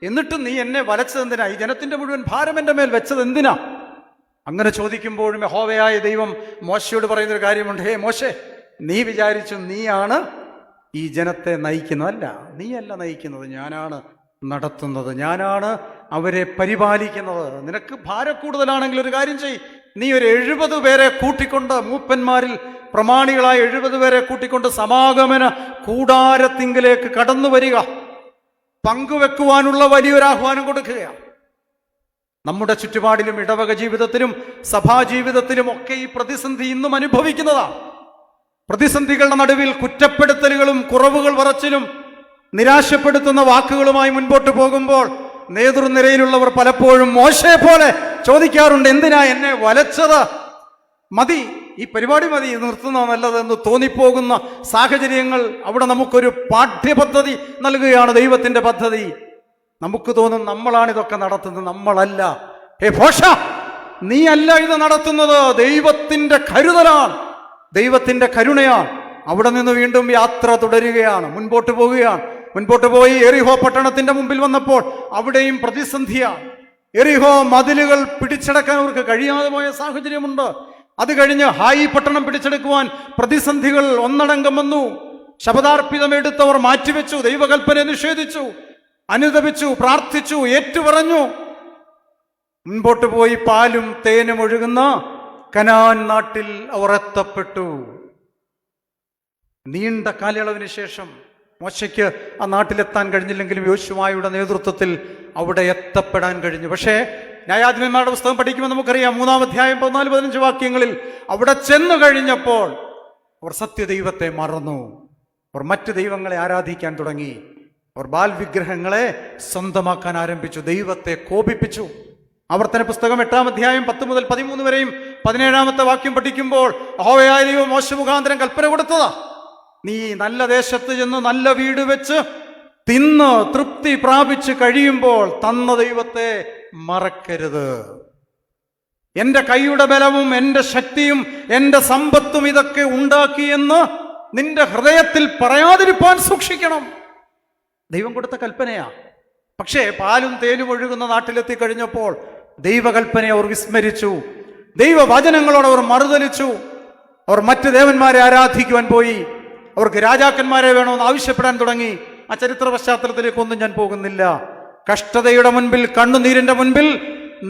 എന്നിട്ടും നീ എന്നെ വലച്ചത് എന്തിനാ? ഈ ജനത്തിന്റെ മുഴുവൻ ഭാരം എൻ്റെ മേൽ വെച്ചത് എന്തിനാ? അങ്ങനെ ചോദിക്കുമ്പോഴും യഹോവയായ ദൈവം മോശയോട് പറയുന്നൊരു കാര്യമുണ്ട്. ഹേ മോശേ, നീ വിചാരിച്ചു നീയാണ് ഈ ജനത്തെ നയിക്കുന്നതല്ല, നീയല്ല നയിക്കുന്നത്, ഞാനാണ് നടത്തുന്നത്, ഞാനാണ് അവരെ പരിപാലിക്കുന്നത്. നിനക്ക് ഭാരക്കൂടുതലാണെങ്കിൽ ഒരു കാര്യം ചെയ്യ്, നീ ഒരു 70 പേരെ കൂട്ടിക്കൊണ്ട്, മൂപ്പന്മാരിൽ പ്രമാണികളായ 70 പേരെ കൂട്ടിക്കൊണ്ട് സമാഗമന കൂടാരത്തിങ്കിലേക്ക് കടന്നു വരിക. പങ്കുവെക്കുവാനുള്ള വലിയൊരാഹ്വാനം കൊടുക്കുകയാണ്. നമ്മുടെ ചുറ്റുപാടിലും ഇടവക ജീവിതത്തിലും സഭാജീവിതത്തിലും ഒക്കെ ഈ പ്രതിസന്ധി ഇന്നും അനുഭവിക്കുന്നതാണ്. പ്രതിസന്ധികളുടെ നടുവിൽ കുറ്റപ്പെടുത്തലുകളും കുറവുകൾ പറച്ചിലും നിരാശപ്പെടുത്തുന്ന വാക്കുകളുമായി മുൻപോട്ട് പോകുമ്പോൾ നേതൃനിരയിലുള്ളവർ പലപ്പോഴും മോശയെ പോലെ ചോദിക്കാറുണ്ട്, എന്തിനാ എന്നെ വലച്ചത്? മതി, ഈ പരിപാടി മതി, നിർത്തുന്ന നല്ലതെന്ന് തോന്നിപ്പോകുന്ന സാഹചര്യങ്ങൾ. അവിടെ നമുക്കൊരു പാഠ്യപദ്ധതി നൽകുകയാണ് ദൈവത്തിന്റെ പദ്ധതി. നമുക്ക് തോന്നും നമ്മളാണ് ഇതൊക്കെ നടത്തുന്നത്. നമ്മളല്ല. ഹേ ഭോഷ, നീ അല്ല ഇത് നടത്തുന്നത്. ദൈവത്തിന്റെ കരുതലാണ്, ദൈവത്തിന്റെ കരുണയാണ്. അവിടെ നിന്ന് വീണ്ടും യാത്ര തുടരുകയാണ്, മുൻപോട്ട് പോവുകയാണ്. മുൻപോട്ട് പോയി എറിഹോ പട്ടണത്തിന്റെ മുമ്പിൽ വന്നപ്പോൾ അവിടെയും പ്രതിസന്ധിയാണ്. എറിഹോ മതിലുകൾ പിടിച്ചടക്കാൻ അവർക്ക് കഴിയാതെ പോയ സാഹചര്യമുണ്ട്. അത് കഴിഞ്ഞ് ഹായി പട്ടണം പിടിച്ചെടുക്കുവാൻ പ്രതിസന്ധികൾ ഒന്നടങ്കം വന്നു. ശപഥാർപ്പിതമെടുത്തവർ മാറ്റിവെച്ചു, ദൈവകൽപ്പന നിഷേധിച്ചു, അനുതപിച്ചു, പ്രാർത്ഥിച്ചു, ഏറ്റുപറഞ്ഞു. മുൻപോട്ട് പോയി പാലും തേനും ഒഴുകുന്ന കനാൻ നാട്ടിൽ അവർ എത്തപ്പെട്ടു. നീണ്ട കാലയളവിന് ശേഷം മോശയ്ക്ക് ആ നാട്ടിലെത്താൻ കഴിഞ്ഞില്ലെങ്കിലും യോശുവയുടെ നേതൃത്വത്തിൽ അവിടെ എത്തപ്പെടാൻ കഴിഞ്ഞു. പക്ഷേ ന്യായാധിപന്മാരുടെ പുസ്തകം പഠിക്കുമ്പോൾ നമുക്കറിയാം, 3-ാം അധ്യായം 14-15 വാക്യങ്ങളിൽ അവിടെ ചെന്നു കഴിഞ്ഞപ്പോൾ അവർ സത്യദൈവത്തെ മറന്നു. അവർ മറ്റ് ദൈവങ്ങളെ ആരാധിക്കാൻ തുടങ്ങി. അവർ ബാൽ വിഗ്രഹങ്ങളെ സ്വന്തമാക്കാൻ ആരംഭിച്ചു, ദൈവത്തെ കോപിപ്പിച്ചു. ആവർത്തന പുസ്തകം 8-ാം അധ്യായം 10 മുതൽ 13 വരെയും 17-ാമത്തെ വാക്യം പഠിക്കുമ്പോൾ യഹോവയായ ദൈവം മോശെ മുഖാന്തരം കൽപ്പന കൊടുത്തതാ, നീ നല്ല ദേശത്ത് ചെന്ന് നല്ല വീട് വെച്ച് തിന്ന് തൃപ്തി പ്രാപിച്ച് കഴിയുമ്പോൾ തന്ന ദൈവത്തെ മറക്കരുത്. എന്റെ കൈയുടെ ബലവും എന്റെ ശക്തിയും എന്റെ സമ്പത്തും ഇതൊക്കെ ഉണ്ടാക്കിയെന്ന് നിന്റെ ഹൃദയത്തിൽ പറയാതിരിപ്പാൻ സൂക്ഷിക്കണം. ദൈവം കൊടുത്ത കൽപ്പനയാ. പക്ഷേ പാലും തേനും ഒഴുകുന്ന നാട്ടിലെത്തി കഴിഞ്ഞപ്പോൾ ദൈവകൽപ്പനയെ അവർ വിസ്മരിച്ചു. ദൈവവചനങ്ങളോട് അവർ മറുതലിച്ചു. അവർ മറ്റ് ദേവന്മാരെ ആരാധിക്കുവാൻ പോയി. അവർക്ക് രാജാക്കന്മാരെ വേണമെന്ന് ആവശ്യപ്പെടാൻ തുടങ്ങി. ആ ചരിത്ര പശ്ചാത്തലത്തിലേക്കൊന്നും ഞാൻ പോകുന്നില്ല. കഷ്ടതയുടെ മുൻപിൽ, കണ്ണുനീരിന്റെ മുൻപിൽ,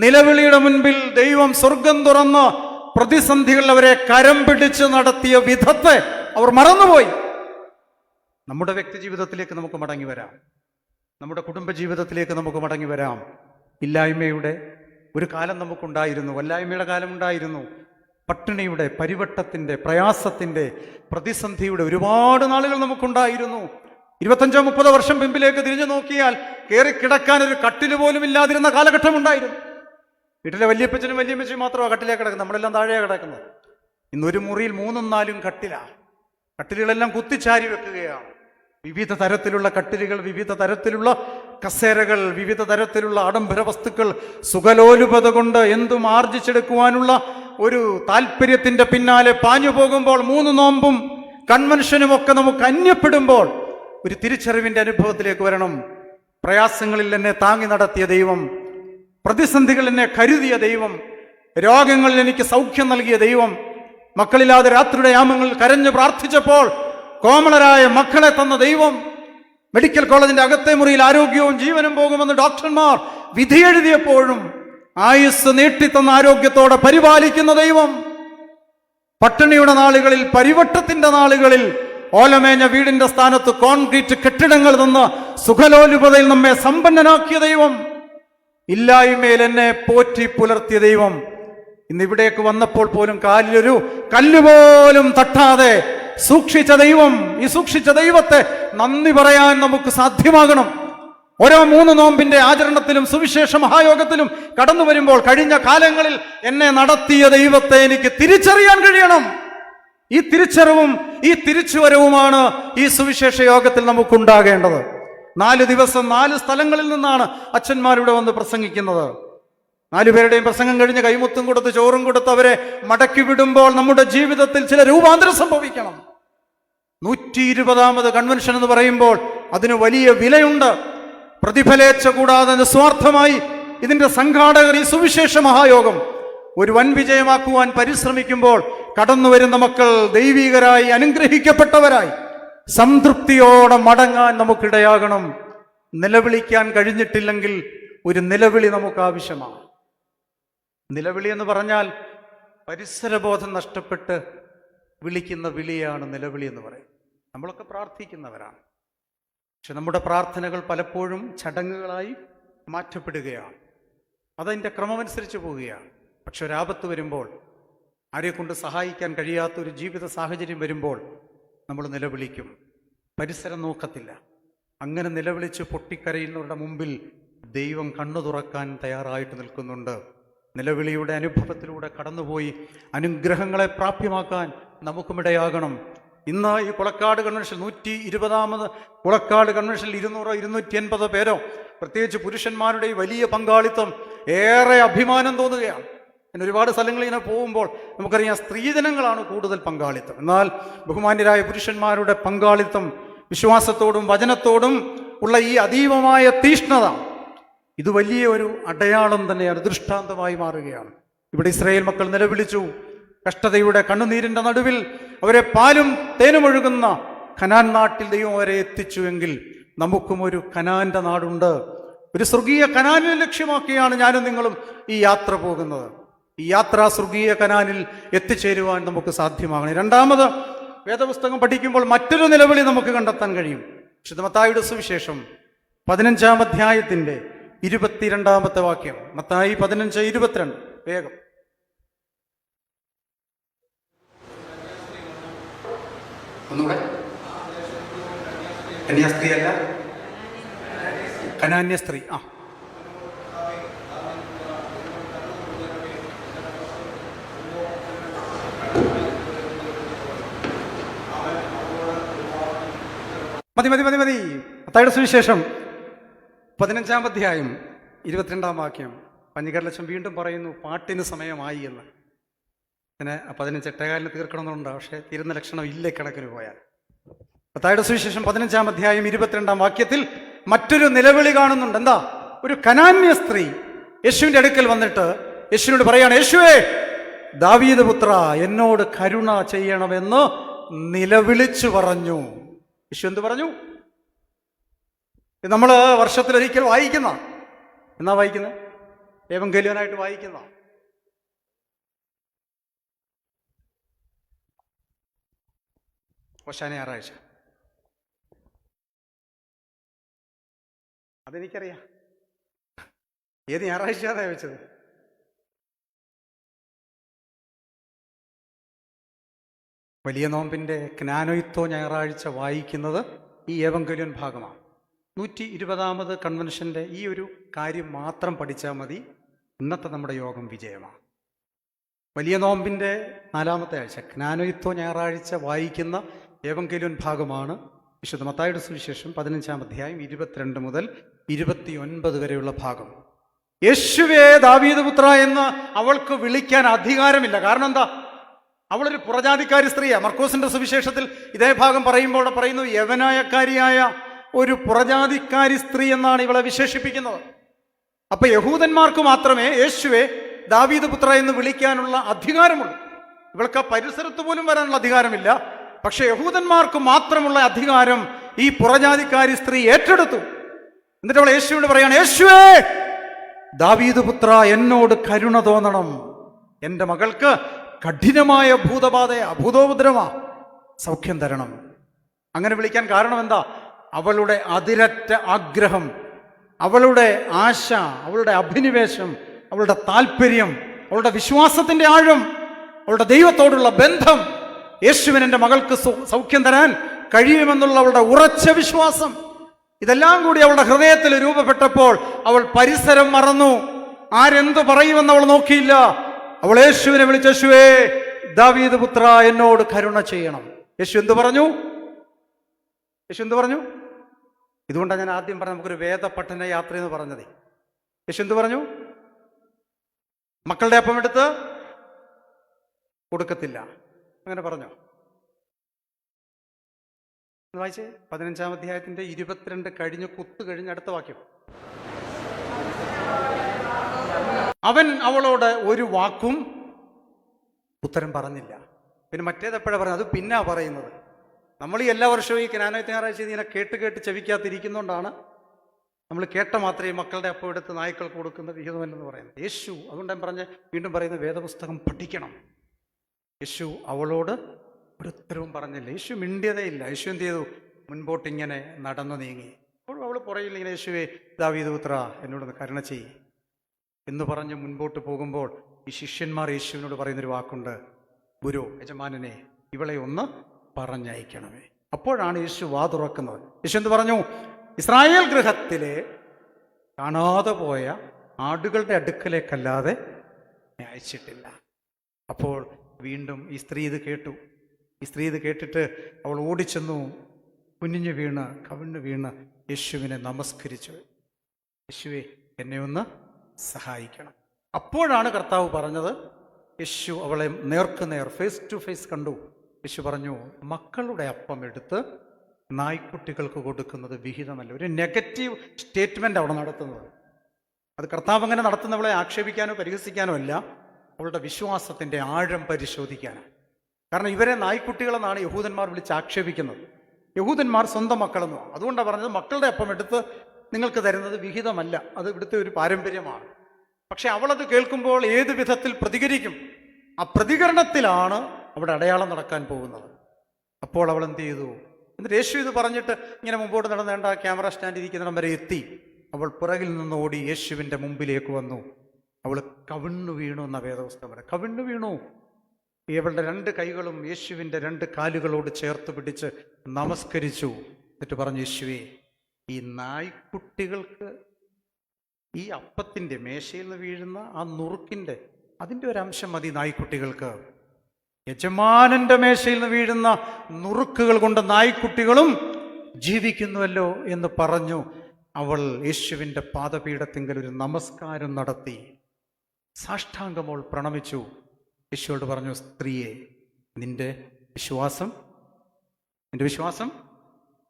നിലവിളിയുടെ മുൻപിൽ ദൈവം സ്വർഗം തുറന്ന് പ്രതിസന്ധികൾ അവരെ കരം പിടിച്ച് നടത്തിയ വിധത്തെ അവർ മറന്നുപോയി. നമ്മുടെ വ്യക്തി ജീവിതത്തിലേക്ക് നമുക്ക് മടങ്ങി വരാം, നമ്മുടെ കുടുംബ ജീവിതത്തിലേക്ക് നമുക്ക് മടങ്ങി വരാം. ഇല്ലായ്മയുടെ ഒരു കാലം നമുക്കുണ്ടായിരുന്നു, വല്ലായ്മയുടെ കാലമുണ്ടായിരുന്നു. പട്ടിണിയുടെ, പരിവട്ടത്തിന്റെ, പ്രയാസത്തിന്റെ, പ്രതിസന്ധിയുടെ ഒരുപാട് നാളുകൾ നമുക്കുണ്ടായിരുന്നു. 25-30 വർഷം മുമ്പിലേക്ക് തിരിഞ്ഞു നോക്കിയാൽ കയറി കിടക്കാൻ ഒരു കട്ടില് പോലും ഇല്ലാതിരുന്ന കാലഘട്ടം ഉണ്ടായിരുന്നു. വീട്ടിലെ വല്യപ്പച്ചനും വല്യമ്മച്ചും മാത്രമാണ് കട്ടിലേക്ക് കിടക്കുന്നത്, നമ്മളെല്ലാം താഴെയാണ് കിടക്കുന്നത്. ഇന്നൊരു മുറിയിൽ 3-4 കട്ടിലാണ്. കട്ടിലുകളെല്ലാം കുത്തിച്ചാരി വെക്കുകയാണ്. വിവിധ തരത്തിലുള്ള കട്ടിലുകൾ, വിവിധ തരത്തിലുള്ള കസേരകൾ, വിവിധ തരത്തിലുള്ള ആഡംബര വസ്തുക്കൾ, സുഖലോലുപത കൊണ്ട് എന്തും ആർജിച്ചെടുക്കുവാനുള്ള ഒരു താല്പര്യത്തിന്റെ പിന്നാലെ പാഞ്ഞു പോകുമ്പോൾ, 3 നോമ്പും കൺവെൻഷനും ഒക്കെ നമുക്ക് അന്യപ്പെടുമ്പോൾ ഒരു തിരിച്ചറിവിന്റെ അനുഭവത്തിലേക്ക് വരണം. പ്രയാസങ്ങളിൽ എന്നെ താങ്ങി നടത്തിയ ദൈവം, പ്രതിസന്ധികൾ എന്നെ കരുതിയ ദൈവം, രോഗങ്ങളിൽ എനിക്ക് സൗഖ്യം നൽകിയ ദൈവം, മക്കളില്ലാതെ രാത്രിയുടെ യാമങ്ങളിൽ കരഞ്ഞു പ്രാർത്ഥിച്ചപ്പോൾ കോമളരായ മക്കളെ തന്ന ദൈവം, മെഡിക്കൽ കോളേജിന്റെ അകത്തെ മുറിയിൽ ആരോഗ്യവും ജീവനും പോകുമെന്ന് ഡോക്ടർമാർ വിധിയെഴുതിയപ്പോഴും ആയുസ് നീട്ടിത്തന്ന ആരോഗ്യത്തോടെ പരിപാലിക്കുന്ന ദൈവം, പട്ടിണിയുടെ നാളുകളിൽ, പരിവട്ടത്തിന്റെ നാളുകളിൽ ഓലമേഞ്ഞ വീടിന്റെ സ്ഥാനത്ത് കോൺക്രീറ്റ് കെട്ടിടങ്ങൾ നിന്ന് സുഖലോലുപതയിൽ നമ്മെ സമ്പന്നനാക്കിയ ദൈവം, ഇല്ലായ്മയിൽ എന്നെ പോറ്റി പുലർത്തിയ ദൈവം, ഇന്നിവിടേക്ക് വന്നപ്പോൾ പോലും കാലിലൊരു കല്ലുപോലും തട്ടാതെ സൂക്ഷിച്ച ദൈവം, ഈ സൂക്ഷിച്ച ദൈവത്തെ നന്ദി പറയാൻ നമുക്ക് സാധ്യമാകണം. ഓരോ 3 നോമ്പിന്റെ ആചരണത്തിലും സുവിശേഷ മഹായോഗത്തിലും കടന്നു വരുമ്പോൾ കഴിഞ്ഞ കാലങ്ങളിൽ എന്നെ നടത്തിയ ദൈവത്തെ എനിക്ക് തിരിച്ചറിയാൻ കഴിയണം. ഈ തിരിച്ചറിവും ഈ തിരിച്ചുവരവുമാണ് ഈ സുവിശേഷ യോഗത്തിൽ നമുക്കുണ്ടാകേണ്ടത്. 4 ദിവസം 4 സ്ഥലങ്ങളിൽ നിന്നാണ് അച്ഛന്മാരിവിടെ വന്ന് പ്രസംഗിക്കുന്നത്. 4 പേരുടെയും പ്രസംഗം കഴിഞ്ഞ് കൈമുത്തും കൊടുത്ത് ചോറും കൊടുത്ത് അവരെ മടക്കി വിടുമ്പോൾ നമ്മുടെ ജീവിതത്തിൽ ചില രൂപാന്തരം സംഭവിക്കണം. 120ാമത് കൺവെൻഷൻ എന്ന് പറയുമ്പോൾ അതിന് വലിയ വിലയുണ്ട്. പ്രതിഫലേച്ഛ കൂടാതെ നിസ്വാർത്ഥമായി ഇതിന്റെ സംഘാടകർ ഈ സുവിശേഷ മഹായോഗം ഒരു വൻ വിജയമാക്കുവാൻ പരിശ്രമിക്കുമ്പോൾ കടന്നു വരുന്ന മക്കൾ ദൈവികരായി, അനുഗ്രഹിക്കപ്പെട്ടവരായി സംതൃപ്തിയോടെ മടങ്ങാൻ നമുക്കിടയാകണം. നിലവിളിക്കാൻ കഴിഞ്ഞിട്ടില്ലെങ്കിൽ ഒരു നിലവിളി നമുക്ക് ആവശ്യമാണ്. നിലവിളി എന്ന് പറഞ്ഞാൽ പരിസരബോധം നഷ്ടപ്പെട്ട് വിളിക്കുന്ന വിളിയാണ് നിലവിളി എന്ന് പറയും. നമ്മളൊക്കെ പ്രാർത്ഥിക്കുന്നവരാണ്, പക്ഷെ നമ്മുടെ പ്രാർത്ഥനകൾ പലപ്പോഴും ചടങ്ങുകളായി മാറ്റപ്പെടുകയാണ്. അതതിൻ്റെ ക്രമമനുസരിച്ച് പോവുകയാണ്. പക്ഷെ ഒരാപത്ത് വരുമ്പോൾ, ആരെക്കൊണ്ട് സഹായിക്കാൻ കഴിയാത്തൊരു ജീവിത സാഹചര്യം വരുമ്പോൾ നമ്മൾ നിലവിളിക്കും, പരിസരം നോക്കത്തില്ല. അങ്ങനെ നിലവിളിച്ച് പൊട്ടിക്കരയുന്നവരുടെ മുമ്പിൽ ദൈവം കണ്ണു തുറക്കാൻ തയ്യാറായിട്ട് നിൽക്കുന്നുണ്ട്. നിലവിളിയുടെ അനുഭവത്തിലൂടെ കടന്നുപോയി അനുഗ്രഹങ്ങളെ പ്രാപ്യമാക്കാൻ നമുക്കുമിടയാകണം. ഇന്ന് ഈ കുളക്കാട് കൺവെൻഷൻ 120ാമത് കുളക്കാട് കൺവെൻഷനിൽ 200-280 പേരോ, പ്രത്യേകിച്ച് പുരുഷന്മാരുടെ ഈ വലിയ പങ്കാളിത്തം ഏറെ അഭിമാനം തോന്നുകയാണ്. പിന്നെ ഒരുപാട് സ്ഥലങ്ങളിൽ ഇങ്ങനെ പോകുമ്പോൾ നമുക്കറിയാം സ്ത്രീജനങ്ങളാണ് കൂടുതൽ പങ്കാളിത്തം. എന്നാൽ ബഹുമാന്യരായ പുരുഷന്മാരുടെ പങ്കാളിത്തം, വിശ്വാസത്തോടും വചനത്തോടും ഉള്ള ഈ അതീവമായ തീഷ്ണത, ഇത് വലിയ ഒരു അടയാളം തന്നെയാണ്, ദൃഷ്ടാന്തമായി മാറുകയാണ്. ഇവിടെ ഇസ്രായേൽ മക്കൾ നിലവിളിച്ചു. കഷ്ടതയുടെ കണ്ണുനീരിന്റെ നടുവിൽ അവരെ പാലും തേനും ഒഴുകുന്ന കനാൻ നാട്ടിൽ ദൈവം അവരെ എത്തിച്ചുവെങ്കിൽ നമുക്കും ഒരു കനാന്റെ നാടുണ്ട്. ഒരു സ്വർഗീയ കനാനിനെ ലക്ഷ്യമാക്കിയാണ് ഞാനും നിങ്ങളും ഈ യാത്ര പോകുന്നത്. ഈ യാത്ര സ്വർഗീയ കനാനിൽ എത്തിച്ചേരുവാൻ നമുക്ക് സാധ്യമാകണം. രണ്ടാമത്, വേദപുസ്തകം പഠിക്കുമ്പോൾ മറ്റൊരു നിലവിളി നമുക്ക് കണ്ടെത്താൻ കഴിയും. വിശുദ്ധ മത്തായിയുടെ സുവിശേഷം 15-ാം അധ്യായത്തിന്റെ 22-ാമത്തെ വാക്യം. മത്തായി 15:22. വേഗം. ഒന്നുകൂടെ. കന്യാസ്ത്രീ അല്ല, കനാന്യ സ്ത്രീ. മതി. മത്തായിയുടെ സുവിശേഷം 15-ാം അധ്യായം 22-ാം വാക്യം. പഞ്ഞിക്കരലക്ഷം വീണ്ടും പറയുന്നു പാട്ടിന് സമയമായി എന്ന്. പിന്നെ 15 തീർക്കണമെന്നുണ്ട്, പക്ഷേ തീരുന്ന ലക്ഷണം ഇല്ല കണക്കിന് പോയാൽ. മത്തായിയുടെ സുവിശേഷം 15-ാം അധ്യായം 22-ാം വാക്യത്തിൽ മറ്റൊരു നിലവിളി കാണുന്നുണ്ട്. എന്താ? ഒരു കനാന്യ സ്ത്രീ യേശുവിന്റെ അടുക്കൽ വന്നിട്ട് യേശുവിനോട് പറയാണ്, യേശുവേ ദാവീദ് പുത്ര, എന്നോട് കരുണ ചെയ്യണമെന്ന് നിലവിളിച്ചു പറഞ്ഞു. യേശു എന്ത് പറഞ്ഞു? നമ്മൾ വർഷത്തിലൊരിക്കൽ വായിക്കുന്ന, എന്നാ വായിക്കുന്നത്? ഏവങ്കേലിയനായിട്ട് വായിക്കുന്ന ഓശാന ഞായറാഴ്ച. അതെനിക്കറിയാം. ഏത് ഞായറാഴ്ചയാണ് വെച്ചത്? വലിയ നോമ്പിന്റെ ജ്ഞാനോയിത്തോ ഞായറാഴ്ച വായിക്കുന്നത് ഈ ഏവങ്കേലിയൻ ഭാഗമാണ്. 120ാമത് കൺവെൻഷന്റെ ഈ ഒരു കാര്യം മാത്രം പഠിച്ചാൽ മതി, ഇന്നത്തെ നമ്മുടെ യോഗം വിജയമാണ്. വലിയ നോമ്പിന്റെ 4ാമത്തെ ആഴ്ച ജ്ഞാനോയിത്തോ ഞായറാഴ്ച വായിക്കുന്ന ഏവങ്കേലിയൻ ഭാഗമാണ് വിശുദ്ധ മത്തായിയുടെ സുവിശേഷം 15-ാം അധ്യായം 22 മുതൽ 29 വരെയുള്ള ഭാഗം. യേശുവേ ദാവീദ് പുത്ര എന്ന് അവൾക്ക് വിളിക്കാൻ അധികാരമില്ല. കാരണം എന്താ? അവളൊരു പുറജാതിക്കാരി സ്ത്രീയാണ്. മർക്കോസിന്റെ സുവിശേഷത്തിൽ ഇതേ ഭാഗം പറയുമ്പോൾ പറയുന്നു, യവനായക്കാരിയായ ഒരു പുറജാതിക്കാരി സ്ത്രീ എന്നാണ് ഇവളെ വിശേഷിപ്പിക്കുന്നത്. അപ്പൊ യഹൂദന്മാർക്ക് മാത്രമേ യേശുവെ ദാവീദ് പുത്ര എന്ന് വിളിക്കാനുള്ള അധികാരമുള്ളൂ. ഇവൾക്ക് പരിസരത്ത് പോലും വരാനുള്ള അധികാരമില്ല. പക്ഷെ യഹൂദന്മാർക്ക് മാത്രമുള്ള അധികാരം ഈ പുറജാതിക്കാരി സ്ത്രീ ഏറ്റെടുത്തു. എന്നിട്ട് അവൾ യേശുവിനോട് പറയാണ്, യേശുവേ ദാവീദ് പുത്ര, എന്നോട് കരുണ തോന്നണം. എൻ്റെ മകൾക്ക് കഠിനമായ ഭൂതോപദ്രവ, സൗഖ്യം തരണം. അങ്ങനെ വിളിക്കാൻ കാരണം എന്താ? അവളുടെ അതിരറ്റ ആഗ്രഹം, അവളുടെ ആശ, അവളുടെ അഭിനിവേശം, അവളുടെ താല്പര്യം, അവളുടെ വിശ്വാസത്തിന്റെ ആഴം, അവളുടെ ദൈവത്തോടുള്ള ബന്ധം, യേശുവിന് എൻ്റെ മകൾക്ക് സൗഖ്യം തരാൻ കഴിയുമെന്നുള്ള അവളുടെ ഉറച്ച വിശ്വാസം, ഇതെല്ലാം കൂടി അവളുടെ ഹൃദയത്തിൽ രൂപപ്പെട്ടപ്പോൾ അവൾ പരിസരം മറന്നു. ആരെന്തു പറയുമെന്ന് അവൾ നോക്കിയില്ല. അവൾ യേശുവിനെ വിളിച്ചു, യേശുവേ ദാവീദ് പുത്ര, എന്നോട് കരുണ ചെയ്യണം. യേശു എന്തു പറഞ്ഞു? ഇതുകൊണ്ടാണ് ഞാൻ ആദ്യം പറഞ്ഞ നമുക്കൊരു വേദ പഠന യാത്ര എന്ന് പറഞ്ഞത്. യേശു എന്തു പറഞ്ഞു? മക്കളുടെ അപ്പം എടുത്ത് കൊടുക്കത്തില്ല, അങ്ങനെ പറഞ്ഞോ? വായിച്ചേ, 15-ാം അധ്യായത്തിന്റെ 22 കഴിഞ്ഞ് കുത്ത് കഴിഞ്ഞ് അടുത്ത വാക്യം. അവൻ അവളോട് ഒരു വാക്കും ഉത്തരം പറഞ്ഞില്ല. പിന്നെ മറ്റേതെപ്പോഴാണ് പറയുന്നത്? അത് പിന്നാ പറയുന്നത്. നമ്മൾ ഈ എല്ലാ വർഷവും ഈ ജ്ഞാനോയിത്ത ഞായറാഴ്ച ഇങ്ങനെ കേട്ട് ചെവിക്കാതിരിക്കുന്നതുകൊണ്ടാണ് നമ്മൾ കേട്ട മാത്രമേ മക്കളുടെ അപ്പം എടുത്ത് നായ്ക്കൾക്ക് കൊടുക്കുന്ന വിഹിതമല്ലെന്ന് പറയുന്നത്. യേശു അതുകൊണ്ട് ഞാൻ വീണ്ടും പറയുന്ന വേദപുസ്തകം പഠിക്കണം. യേശു അവളോട് ഒരു ഉത്തരവും പറഞ്ഞില്ല. യേശു മിണ്ടിയതേ ഇല്ല. യേശു എന്ത് ചെയ്തു? മുൻപോട്ടിങ്ങനെ നടന്നു നീങ്ങി. അപ്പോൾ അവൾ പുറകിൽ ഇങ്ങനെ, യേശുവേ ദാവീദ് പുത്ര, എന്നോടൊന്ന് കരുണ ചെയ്യ് എന്ന് പറഞ്ഞ് മുൻപോട്ട് പോകുമ്പോൾ ഈ ശിഷ്യന്മാർ യേശുവിനോട് പറയുന്നൊരു വാക്കുണ്ട്, ഗുരു, യജമാനനെ, ഇവളെ ഒന്ന് പറഞ്ഞയക്കണമേ. അപ്പോഴാണ് യേശു വാ തുറക്കുന്നത്. യേശു എന്ത് പറഞ്ഞു? ഇസ്രായേൽ ഗൃഹത്തിലെ കാണാതെ പോയ ആടുകളുടെ അടുക്കലേക്കല്ലാതെ അയച്ചിട്ടില്ല. അപ്പോൾ വീണ്ടും ഈ സ്ത്രീ ഇത് കേട്ടു. ഈ സ്ത്രീ ഇത് കേട്ടിട്ട് അവൾ ഓടിച്ചെന്നു, കുനിഞ്ഞു വീണ് കവിണ്ണു വീണ് യേശുവിനെ നമസ്കരിച്ചു. യേശുവേ, എന്നെ ഒന്ന് സഹായിക്കണം. അപ്പോഴാണ് കർത്താവ് പറഞ്ഞത്, യേശു അവളെ നേർക്കുനേർ ഫേസ് ടു ഫേസ് കണ്ടു. യേശു പറഞ്ഞു, മക്കളുടെ അപ്പം എടുത്ത് നായ്ക്കുട്ടികൾക്ക് കൊടുക്കുന്നത് വിഹിതമല്ല. ഒരു നെഗറ്റീവ് സ്റ്റേറ്റ്മെൻ്റ് അവിടെ നടത്തുന്നത്. അത് കർത്താവ് അങ്ങനെ നടത്തുന്നവളെ ആക്ഷേപിക്കാനോ പരിഹസിക്കാനോ അല്ല, അവളുടെ വിശ്വാസത്തിൻ്റെ ആഴം പരിശോധിക്കാനാണ്. കാരണം ഇവരെ നായ്ക്കുട്ടികളെന്നാണ് യഹൂദന്മാർ വിളിച്ച് ആക്ഷേപിക്കുന്നത്. യഹൂദന്മാർ സ്വന്തം മക്കളെന്നോ. അതുകൊണ്ടാണ് പറഞ്ഞത്, മക്കളുടെ അപ്പം എടുത്ത് നിങ്ങൾക്ക് തരുന്നത് വിഹിതമല്ല, അത് ഇവിടുത്തെ ഒരു പാരമ്പര്യമാണ്. പക്ഷെ അവളത് കേൾക്കുമ്പോൾ ഏത് വിധത്തിൽ പ്രതികരിക്കും? ആ പ്രതികരണത്തിലാണ് അവിടെ അടയാളം നടക്കാൻ പോകുന്നത്. അപ്പോൾ അവൾ എന്ത് ചെയ്തു? എന്നിട്ട് യേശു ഇത് പറഞ്ഞിട്ട് ഇങ്ങനെ മുമ്പോട്ട് നടന്നേണ്ട ക്യാമറ സ്റ്റാൻഡ് ഇരിക്കുന്നിടം വരെ എത്തി. അവൾ പുറകിൽ നിന്ന് ഓടി യേശുവിൻ്റെ മുമ്പിലേക്ക് വന്നു. അവൾ കവിണ്ണു വീണു എന്ന വേദപുസ്തകം വരെ. കവിണ്ണു വീണു. ഇവളുടെ 2 കൈകളും യേശുവിൻ്റെ 2 കാലുകളോട് ചേർത്ത് പിടിച്ച് നമസ്കരിച്ചു. എന്നിട്ട് പറഞ്ഞു, യേശുവേ, ഈ നായ്ക്കുട്ടികൾക്ക് ഈ അപ്പത്തിൻ്റെ മേശയിൽ നിന്ന് വീഴുന്ന ആ നുറുക്കിൻ്റെ അതിൻ്റെ ഒരംശം മതി നായ്ക്കുട്ടികൾക്ക്. യജമാനന്റെ മേശയിൽ നിന്ന് വീഴുന്ന നുറുക്കുകൾ കൊണ്ട് നായ്ക്കുട്ടികളും ജീവിക്കുന്നുവല്ലോ എന്ന് പറഞ്ഞു. അവൾ യേശുവിൻ്റെ പാദപീഠത്തിങ്കൽ ഒരു നമസ്കാരം നടത്തി. സാഷ്ടാംഗമോൾ പ്രണമിച്ചു. യേശുവോട് പറഞ്ഞു, സ്ത്രീയെ, നിന്റെ വിശ്വാസം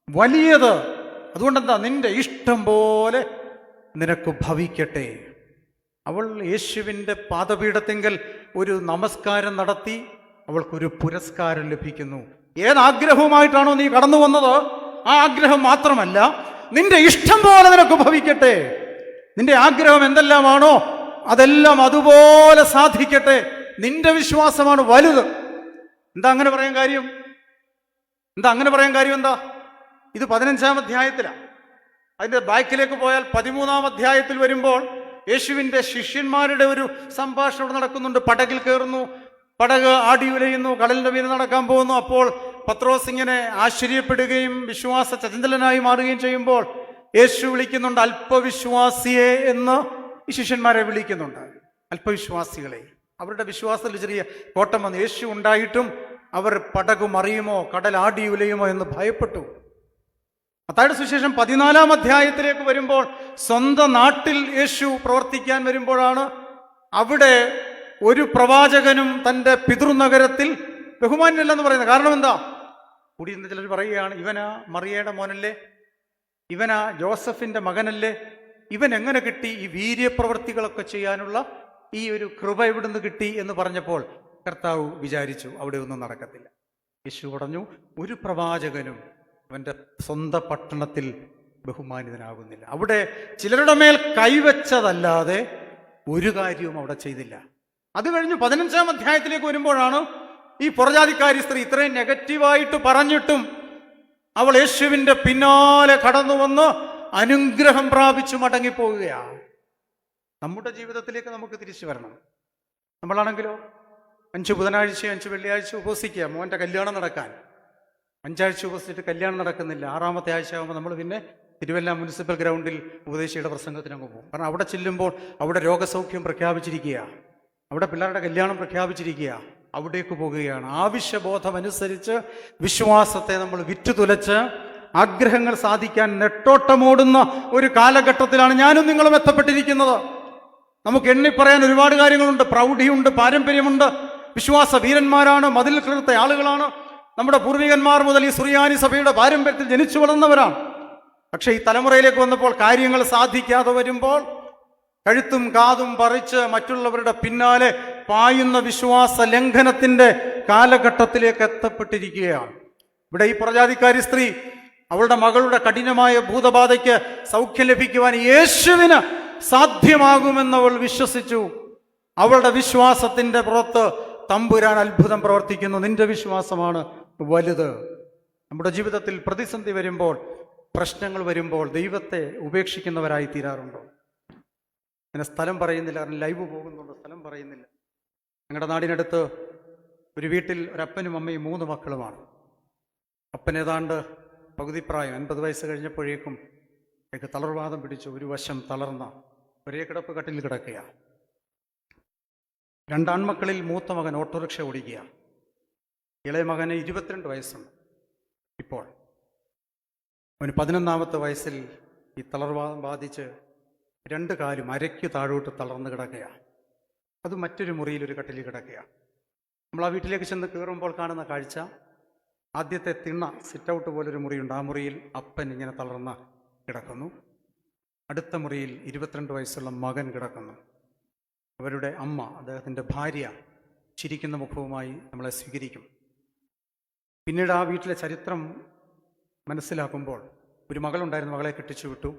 വലിയത്. അതുകൊണ്ടെന്താ, നിന്റെ ഇഷ്ടം പോലെ നിനക്ക് ഭവിക്കട്ടെ. അവൾ യേശുവിൻ്റെ പാദപീഠത്തിങ്കൽ ഒരു നമസ്കാരം നടത്തി. അവൾക്കൊരു പുരസ്കാരം ലഭിക്കുന്നു. ഏതാഗ്രഹവുമായിട്ടാണോ നീ കടന്നു വന്നത്, ആ ആഗ്രഹം മാത്രമല്ല, നിന്റെ ഇഷ്ടം പോലെ നിനക്ക് ഭവിക്കട്ടെ. നിന്റെ ആഗ്രഹം എന്തെല്ലാമാണോ അതെല്ലാം അതുപോലെ സാധിക്കട്ടെ. നിന്റെ വിശ്വാസമാണ് വലുത്. എന്താ അങ്ങനെ പറയാൻ കാര്യം? എന്താ? ഇത് 15-ാം അധ്യായത്തിലാണ്. അതിൻ്റെ ബാക്കിലേക്ക് പോയാൽ 13-ാം അധ്യായത്തിൽ വരുമ്പോൾ യേശുവിൻ്റെ ശിഷ്യന്മാരുടെ ഒരു സംഭാഷണം നടക്കുന്നുണ്ട്. പടകിൽ കയറുന്നു, പടക് ആടി ഉലയുന്നു, കടലിൻ്റെ മീതെ നടക്കാൻ പോകുന്നു. അപ്പോൾ പത്രോസ് ഇങ്ങനെ ആശ്ചര്യപ്പെടുകയും വിശ്വാസ ചഞ്ചലനായി മാറുകയും ചെയ്യുമ്പോൾ യേശു വിളിക്കുന്നുണ്ട്, അല്പവിശ്വാസിയെ എന്ന് ഈ ശിഷ്യന്മാരെ വിളിക്കുന്നുണ്ട്. അല്പവിശ്വാസികളെ. അവരുടെ വിശ്വാസത്തിൽ ചെറിയ കോട്ടം വന്നു. യേശു ഉണ്ടായിട്ടും അവർ പടകു മറിയുമോ, കടൽ ആടി ഉലയുമോ എന്ന് ഭയപ്പെട്ടു. മത്തായിയുടെ സുവിശേഷം 14-ാം അധ്യായത്തിലേക്ക് വരുമ്പോൾ സ്വന്തം നാട്ടിൽ യേശു പ്രവർത്തിക്കാൻ വരുമ്പോഴാണ് അവിടെ ഒരു പ്രവാചകനും തൻ്റെ പിതൃനഗരത്തിൽ ബഹുമാന്യല്ലെന്ന് പറയുന്നത്. കാരണം എന്താ? കൂടിയിരുന്ന ചിലർ പറയുകയാണ്, ഇവനാ മറിയയുടെ മോനല്ലേ, ഇവനാ ജോസഫിൻ്റെ മകനല്ലേ, ഇവൻ എങ്ങനെ കിട്ടി ഈ വീര്യപ്രവൃത്തികളൊക്കെ ചെയ്യാനുള്ള ഈ ഒരു കൃപ എവിടുന്ന് കിട്ടി എന്ന് പറഞ്ഞപ്പോൾ കർത്താവ് വിചാരിച്ചു അവിടെ ഒന്നും നടക്കത്തില്ല. യേശു പറഞ്ഞു, ഒരു പ്രവാചകനും അവൻ്റെ സ്വന്തം പട്ടണത്തിൽ ബഹുമാനിതനാകുന്നില്ല. അവിടെ ചിലരുടെ മേൽ കൈവച്ചതല്ലാതെ ഒരു കാര്യവും അവിടെ ചെയ്തില്ല. അത് കഴിഞ്ഞ് 15-ാം അധ്യായത്തിലേക്ക് വരുമ്പോഴാണ് ഈ പുറജാതിക്കാരി സ്ത്രീ ഇത്രയും നെഗറ്റീവായിട്ട് പറഞ്ഞിട്ടും അവൾ യേശുവിൻ്റെ പിന്നാലെ കടന്നു വന്ന് അനുഗ്രഹം പ്രാപിച്ചു മടങ്ങിപ്പോവുകയാണ്. നമ്മുടെ ജീവിതത്തിലേക്ക് നമുക്ക് തിരിച്ചു വരണം. നമ്മളാണെങ്കിലോ 5 ബുധനാഴ്ച 5 വെള്ളിയാഴ്ച ഉപവസിക്കുക മോൻ്റെ കല്യാണം നടക്കാൻ. 5 ആഴ്ച ഉപവസിച്ചിട്ട് കല്യാണം നടക്കുന്നില്ല. 6-ാമത്തെ ആഴ്ച ആകുമ്പോൾ നമ്മൾ പിന്നെ തിരുവല്ല മുനിസിപ്പൽ ഗ്രൗണ്ടിൽ ഉപദേശിയുടെ പ്രസംഗത്തിന് അങ്ങ് പോകും. കാരണം അവിടെ ചെല്ലുമ്പോൾ അവിടെ രോഗസൗഖ്യം പ്രഖ്യാപിച്ചിരിക്കുക, അവിടെ പിള്ളേരുടെ കല്യാണം പ്രഖ്യാപിച്ചിരിക്കുക. അവിടേക്ക് പോകുകയാണ്. ആവശ്യബോധമനുസരിച്ച് വിശ്വാസത്തെ നമ്മൾ വിറ്റുതുലച്ച് ആഗ്രഹങ്ങൾ സാധിക്കാൻ നെട്ടോട്ടമോടുന്ന ഒരു കാലഘട്ടത്തിലാണ് ഞാനും നിങ്ങളും എത്തപ്പെട്ടിരിക്കുന്നത്. നമുക്ക് എണ്ണിപ്പറയാൻ ഒരുപാട് കാര്യങ്ങളുണ്ട്. പ്രൗഢിയുണ്ട്, പാരമ്പര്യമുണ്ട്, വിശ്വാസ വീരന്മാരാണ്, മതിൽ കീർത്ത ആളുകളാണ്. നമ്മുടെ പൂർവികന്മാർ മുതൽ ഈ സുറിയാനി സഭയുടെ പാരമ്പര്യത്തിൽ ജനിച്ചു വളർന്നവരാണ്. പക്ഷേ ഈ തലമുറയിലേക്ക് വന്നപ്പോൾ കാര്യങ്ങൾ സാധിക്കാതെ വരുമ്പോൾ കഴുത്തും കാതും പറിച്ച് മറ്റുള്ളവരുടെ പിന്നാലെ പായുന്ന വിശ്വാസ ലംഘനത്തിൻ്റെ കാലഘട്ടത്തിലേക്ക് എത്തപ്പെട്ടിരിക്കുകയാണ്. ഇവിടെ ഈ പുറജാതിക്കാരി സ്ത്രീ അവളുടെ മകളുടെ കഠിനമായ ഭൂതബാധയ്ക്ക് സൗഖ്യം ലഭിക്കുവാൻ യേശുവിന് സാധ്യമാകുമെന്നവൾ വിശ്വസിച്ചു. അവളുടെ വിശ്വാസത്തിൻ്റെ പുറത്ത് തമ്പുരാൻ അത്ഭുതം പ്രവർത്തിക്കുന്നു. നിന്റെ വിശ്വാസമാണ് വലുത്. നമ്മുടെ ജീവിതത്തിൽ പ്രതിസന്ധി വരുമ്പോൾ, പ്രശ്നങ്ങൾ വരുമ്പോൾ ദൈവത്തെ ഉപേക്ഷിക്കുന്നവരായി തീരാറുണ്ടോ? അങ്ങനെ സ്ഥലം പറയുന്നില്ല, കാരണം ലൈവ് പോകുന്നുണ്ട്, സ്ഥലം പറയുന്നില്ല. ഞങ്ങളുടെ നാടിനടുത്ത് ഒരു വീട്ടിൽ ഒരപ്പനും അമ്മയും 3 മക്കളുമാണ്. അപ്പൻ ഏതാണ്ട് പകുതി പ്രായം 50 വയസ്സ് കഴിഞ്ഞപ്പോഴേക്കും എനിക്ക് തളർവാദം പിടിച്ച് ഒരു വശം തളർന്ന ഒരേ കിടപ്പ് കട്ടിൽ കിടക്കുക. രണ്ടാൺമക്കളിൽ മൂത്ത മകൻ ഓട്ടോറിക്ഷ ഓടിക്കുക. ഇളയ മകന് 22 വയസ്സുണ്ട്. ഇപ്പോൾ അവന് 11ാമത്തെ വയസ്സിൽ ഈ തളർവാദം ബാധിച്ച് 2 കാലും അരയ്ക്ക് താഴോട്ട് തളർന്ന് കിടക്കുക. അത് മറ്റൊരു മുറിയിൽ ഒരു കട്ടിലിൽ കിടക്കുക. നമ്മൾ ആ വീട്ടിലേക്ക് ചെന്ന് കയറുമ്പോൾ കാണുന്ന കാഴ്ച, ആദ്യത്തെ തിണ്ണ സിറ്റ് ഔട്ട് പോലൊരു മുറിയുണ്ട്. ആ മുറിയിൽ അപ്പൻ ഇങ്ങനെ തളർന്ന് കിടക്കുന്നു. അടുത്ത മുറിയിൽ 22 വയസ്സുള്ള മകൻ കിടക്കുന്നു. അവരുടെ അമ്മ, അദ്ദേഹത്തിൻ്റെ ഭാര്യ, ചിരിക്കുന്ന മുഖവുമായി നമ്മളെ സ്വീകരിക്കും. പിന്നീട് ആ വീട്ടിലെ ചരിത്രം മനസ്സിലാക്കുമ്പോൾ, ഒരു മകളുണ്ടായിരുന്നു, മകളെ കെട്ടിച്ചു വിട്ടു.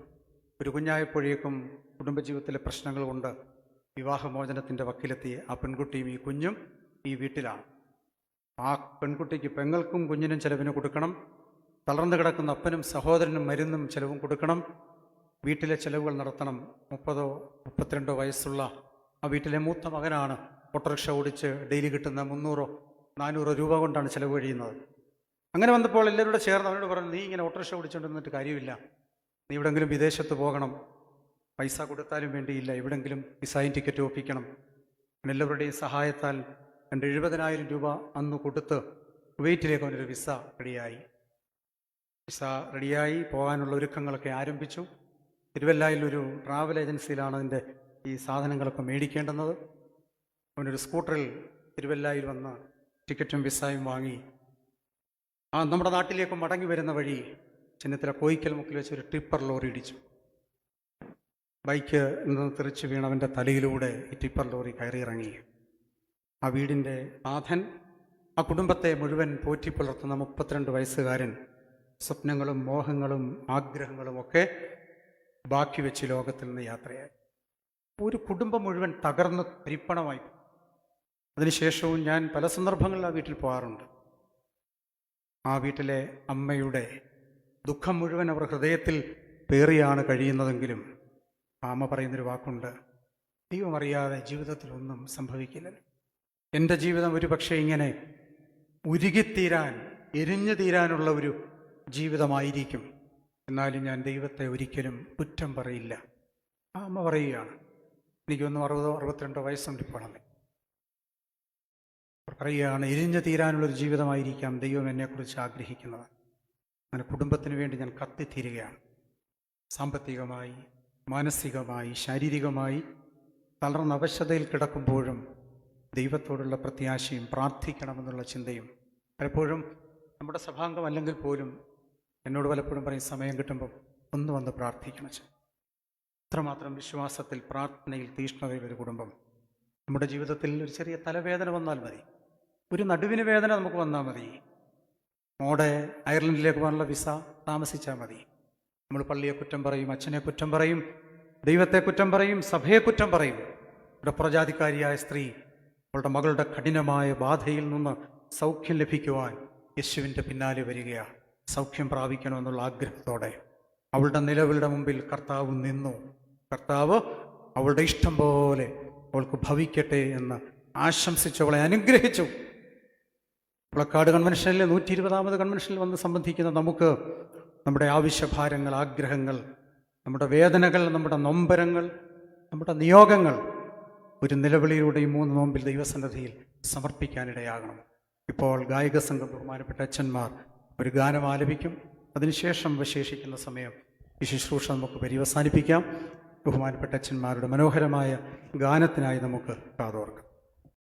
ഒരു കുഞ്ഞായപ്പോഴേക്കും കുടുംബജീവിതത്തിലെ പ്രശ്നങ്ങൾ കൊണ്ട് വിവാഹമോചനത്തിൻ്റെ വക്കിലെത്തി ആ പെൺകുട്ടിയും ഈ കുഞ്ഞും ഈ വീട്ടിലാണ്. ആ പെൺകുട്ടിക്ക് പെങ്ങൾക്കും കുഞ്ഞിനും ചെലവിന് കൊടുക്കണം. തളർന്നു കിടക്കുന്ന അപ്പനും സഹോദരനും മരുന്നും ചെലവും കൊടുക്കണം. വീട്ടിലെ ചെലവുകൾ നടത്തണം. 30-32 വയസ്സുള്ള ആ വീട്ടിലെ മൂത്ത മകനാണ് ഓട്ടോറിക്ഷ ഓടിച്ച് ഡെയിലി കിട്ടുന്ന 300-400 രൂപ കൊണ്ടാണ് ചെലവ് കഴിയുന്നത്. അങ്ങനെ വന്നപ്പോൾ എല്ലാവരും ചേർന്ന് അവനോട് പറഞ്ഞു, നീ ഇങ്ങനെ ഓട്ടോറിക്ഷ ഓടിച്ചുകൊണ്ടിരുന്നിട്ട് കാര്യമില്ല, നീ എവിടെങ്കിലും വിദേശത്ത് പോകണം, പൈസ കൊടുത്താലും വേണ്ടിയില്ല, എവിടെങ്കിലും വിസയും ടിക്കറ്റ് ഒപ്പിക്കണം. എല്ലാവരുടെയും സഹായത്താൽ 70,000 രൂപ അന്ന് കൊടുത്ത് കുവൈറ്റിലേക്ക് അവനൊരു വിസ റെഡിയായി പോകാനുള്ള ഒരുക്കങ്ങളൊക്കെ ആരംഭിച്ചു. തിരുവല്ലയിൽ ഒരു ട്രാവൽ ഏജൻസിയിലാണ് അതിൻ്റെ ഈ സാധനങ്ങളൊക്കെ മേടിക്കേണ്ടുന്നത്. അവനൊരു സ്കൂട്ടറിൽ തിരുവല്ലയിൽ വന്ന് ടിക്കറ്റും വിസയും വാങ്ങി നമ്മുടെ നാട്ടിലേക്ക് മടങ്ങി വരുന്ന വഴി ചെന്നിത്തല കോയിക്കൽ മുക്കിൽ വെച്ച് ഒരു ടിപ്പർ ലോറി ഇടിച്ചു. ബൈക്ക് നിന്ന് തെറിച്ച് വീണവൻ്റെ തലയിലൂടെ ഈ ടിപ്പർ ലോറി കയറിയിറങ്ങി. ആ വീടിൻ്റെ നാഥൻ, ആ കുടുംബത്തെ മുഴുവൻ പോറ്റി പുലർത്തുന്ന 32 വയസ്സുകാരൻ സ്വപ്നങ്ങളും മോഹങ്ങളും ആഗ്രഹങ്ങളും ഒക്കെ ബാക്കി വെച്ച് ലോകത്തിൽ നിന്ന് യാത്രയായി. ഒരു കുടുംബം മുഴുവൻ തകർന്ന് തരിപ്പണമായി. അതിനുശേഷവും ഞാൻ പല സന്ദർഭങ്ങളിൽ ആ വീട്ടിൽ പോകാറുണ്ട്. ആ വീട്ടിലെ അമ്മയുടെ ദുഃഖം മുഴുവൻ അവർ ഹൃദയത്തിൽ പേറിയാണ് കഴിയുന്നതെങ്കിലും ആ അമ്മ പറയുന്നൊരു വാക്കുണ്ട്, ദൈവം അറിയാതെ ജീവിതത്തിൽ ഒന്നും സംഭവിക്കില്ല. എൻ്റെ ജീവിതം ഒരു പക്ഷേ ഇങ്ങനെ ഉരുകിത്തീരാൻ, എരിഞ്ഞു തീരാനുള്ള ഒരു ജീവിതമായിരിക്കും, എന്നാലും ഞാൻ ദൈവത്തെ ഒരിക്കലും കുറ്റം പറയില്ല. ആ അമ്മ പറയുകയാണ്, എനിക്കൊന്നും 60-62 വയസ്സുണ്ട് ഇപ്പോൾ. പറയുകയാണ്, എരിഞ്ഞു തീരാനുള്ളൊരു ജീവിതമായിരിക്കാം ദൈവം എന്നെക്കുറിച്ച് ആഗ്രഹിക്കുന്നത്. അങ്ങനെ കുടുംബത്തിന് വേണ്ടി ഞാൻ കത്തിത്തീരുകയാണ്. സാമ്പത്തികമായി, മാനസികമായി, ശാരീരികമായി തളർന്ന അവശതയിൽ കിടക്കുമ്പോഴും ദൈവത്തോടുള്ള പ്രത്യാശയും പ്രാർത്ഥിക്കണമെന്നുള്ള ചിന്തയും, പലപ്പോഴും നമ്മുടെ സഭാംഗം അല്ലെങ്കിൽ പോലും എന്നോട് പലപ്പോഴും പറയും, സമയം കിട്ടുമ്പം ഒന്ന് വന്ന് പ്രാർത്ഥിക്കണം. അത്രമാത്രം വിശ്വാസത്തിൽ, പ്രാർത്ഥനയിൽ തീഷ്ണതയുള്ളൊരു കുടുംബം. നമ്മുടെ ജീവിതത്തിൽ ഒരു ചെറിയ തലവേദന വന്നാൽ മതി, ഒരു നടുവിന് വേദന നമുക്ക് വന്നാൽ മതി, മോടെ അയർലൻഡിലേക്ക് പോകാനുള്ള വിസ താമസിച്ചാൽ മതി, നമ്മൾ പള്ളിയെ കുറ്റം പറയും, അച്ഛനെ കുറ്റം പറയും, ദൈവത്തെ കുറ്റം പറയും, സഭയെ കുറ്റം പറയും. ഇവിടെ പ്രജാതിക്കാരിയായ സ്ത്രീ അവളുടെ മകളുടെ കഠിനമായ ബാധയിൽ നിന്ന് സൗഖ്യം ലഭിക്കുവാൻ യേശുവിൻ്റെ പിന്നാലെ വരികയാണ്. സൗഖ്യം പ്രാപിക്കണമെന്നുള്ള ആഗ്രഹത്തോടെ അവളുടെ നിലവിളുടെ മുമ്പിൽ കർത്താവ് നിന്നു. കർത്താവ് അവളുടെ ഇഷ്ടം പോലെ അവൾക്ക് ഭവിക്കട്ടെ എന്ന് ആശംസിച്ചു, അവളെ അനുഗ്രഹിച്ചു. പുളക്കാട് കൺവെൻഷനിൽ 120ാമത് കൺവെൻഷനിൽ വന്ന് സംബന്ധിക്കുന്ന നമുക്ക് നമ്മുടെ ആവശ്യഭാരങ്ങൾ, ആഗ്രഹങ്ങൾ, നമ്മുടെ വേദനകൾ, നമ്മുടെ നൊമ്പരങ്ങൾ, നമ്മുടെ നിയോഗങ്ങൾ ഒരു നിലവിളിയിലൂടെ ഈ 3 നോമ്പിൽ ദൈവസന്നിധിയിൽ സമർപ്പിക്കാനിടയാകണം. ഇപ്പോൾ ഗായക സംഘം, ബഹുമാനപ്പെട്ട അച്ഛന്മാർ ഒരു ഗാനം ആലപിക്കും. അതിനുശേഷം വിശേഷിക്കുന്ന സമയം ഈ ശുശ്രൂഷ നമുക്ക് പര്യവസാനിപ്പിക്കാം. ബഹുമാനപ്പെട്ട അച്ഛന്മാരുടെ മനോഹരമായ ഗാനത്തിനായി നമുക്ക് കാതോർക്കാം.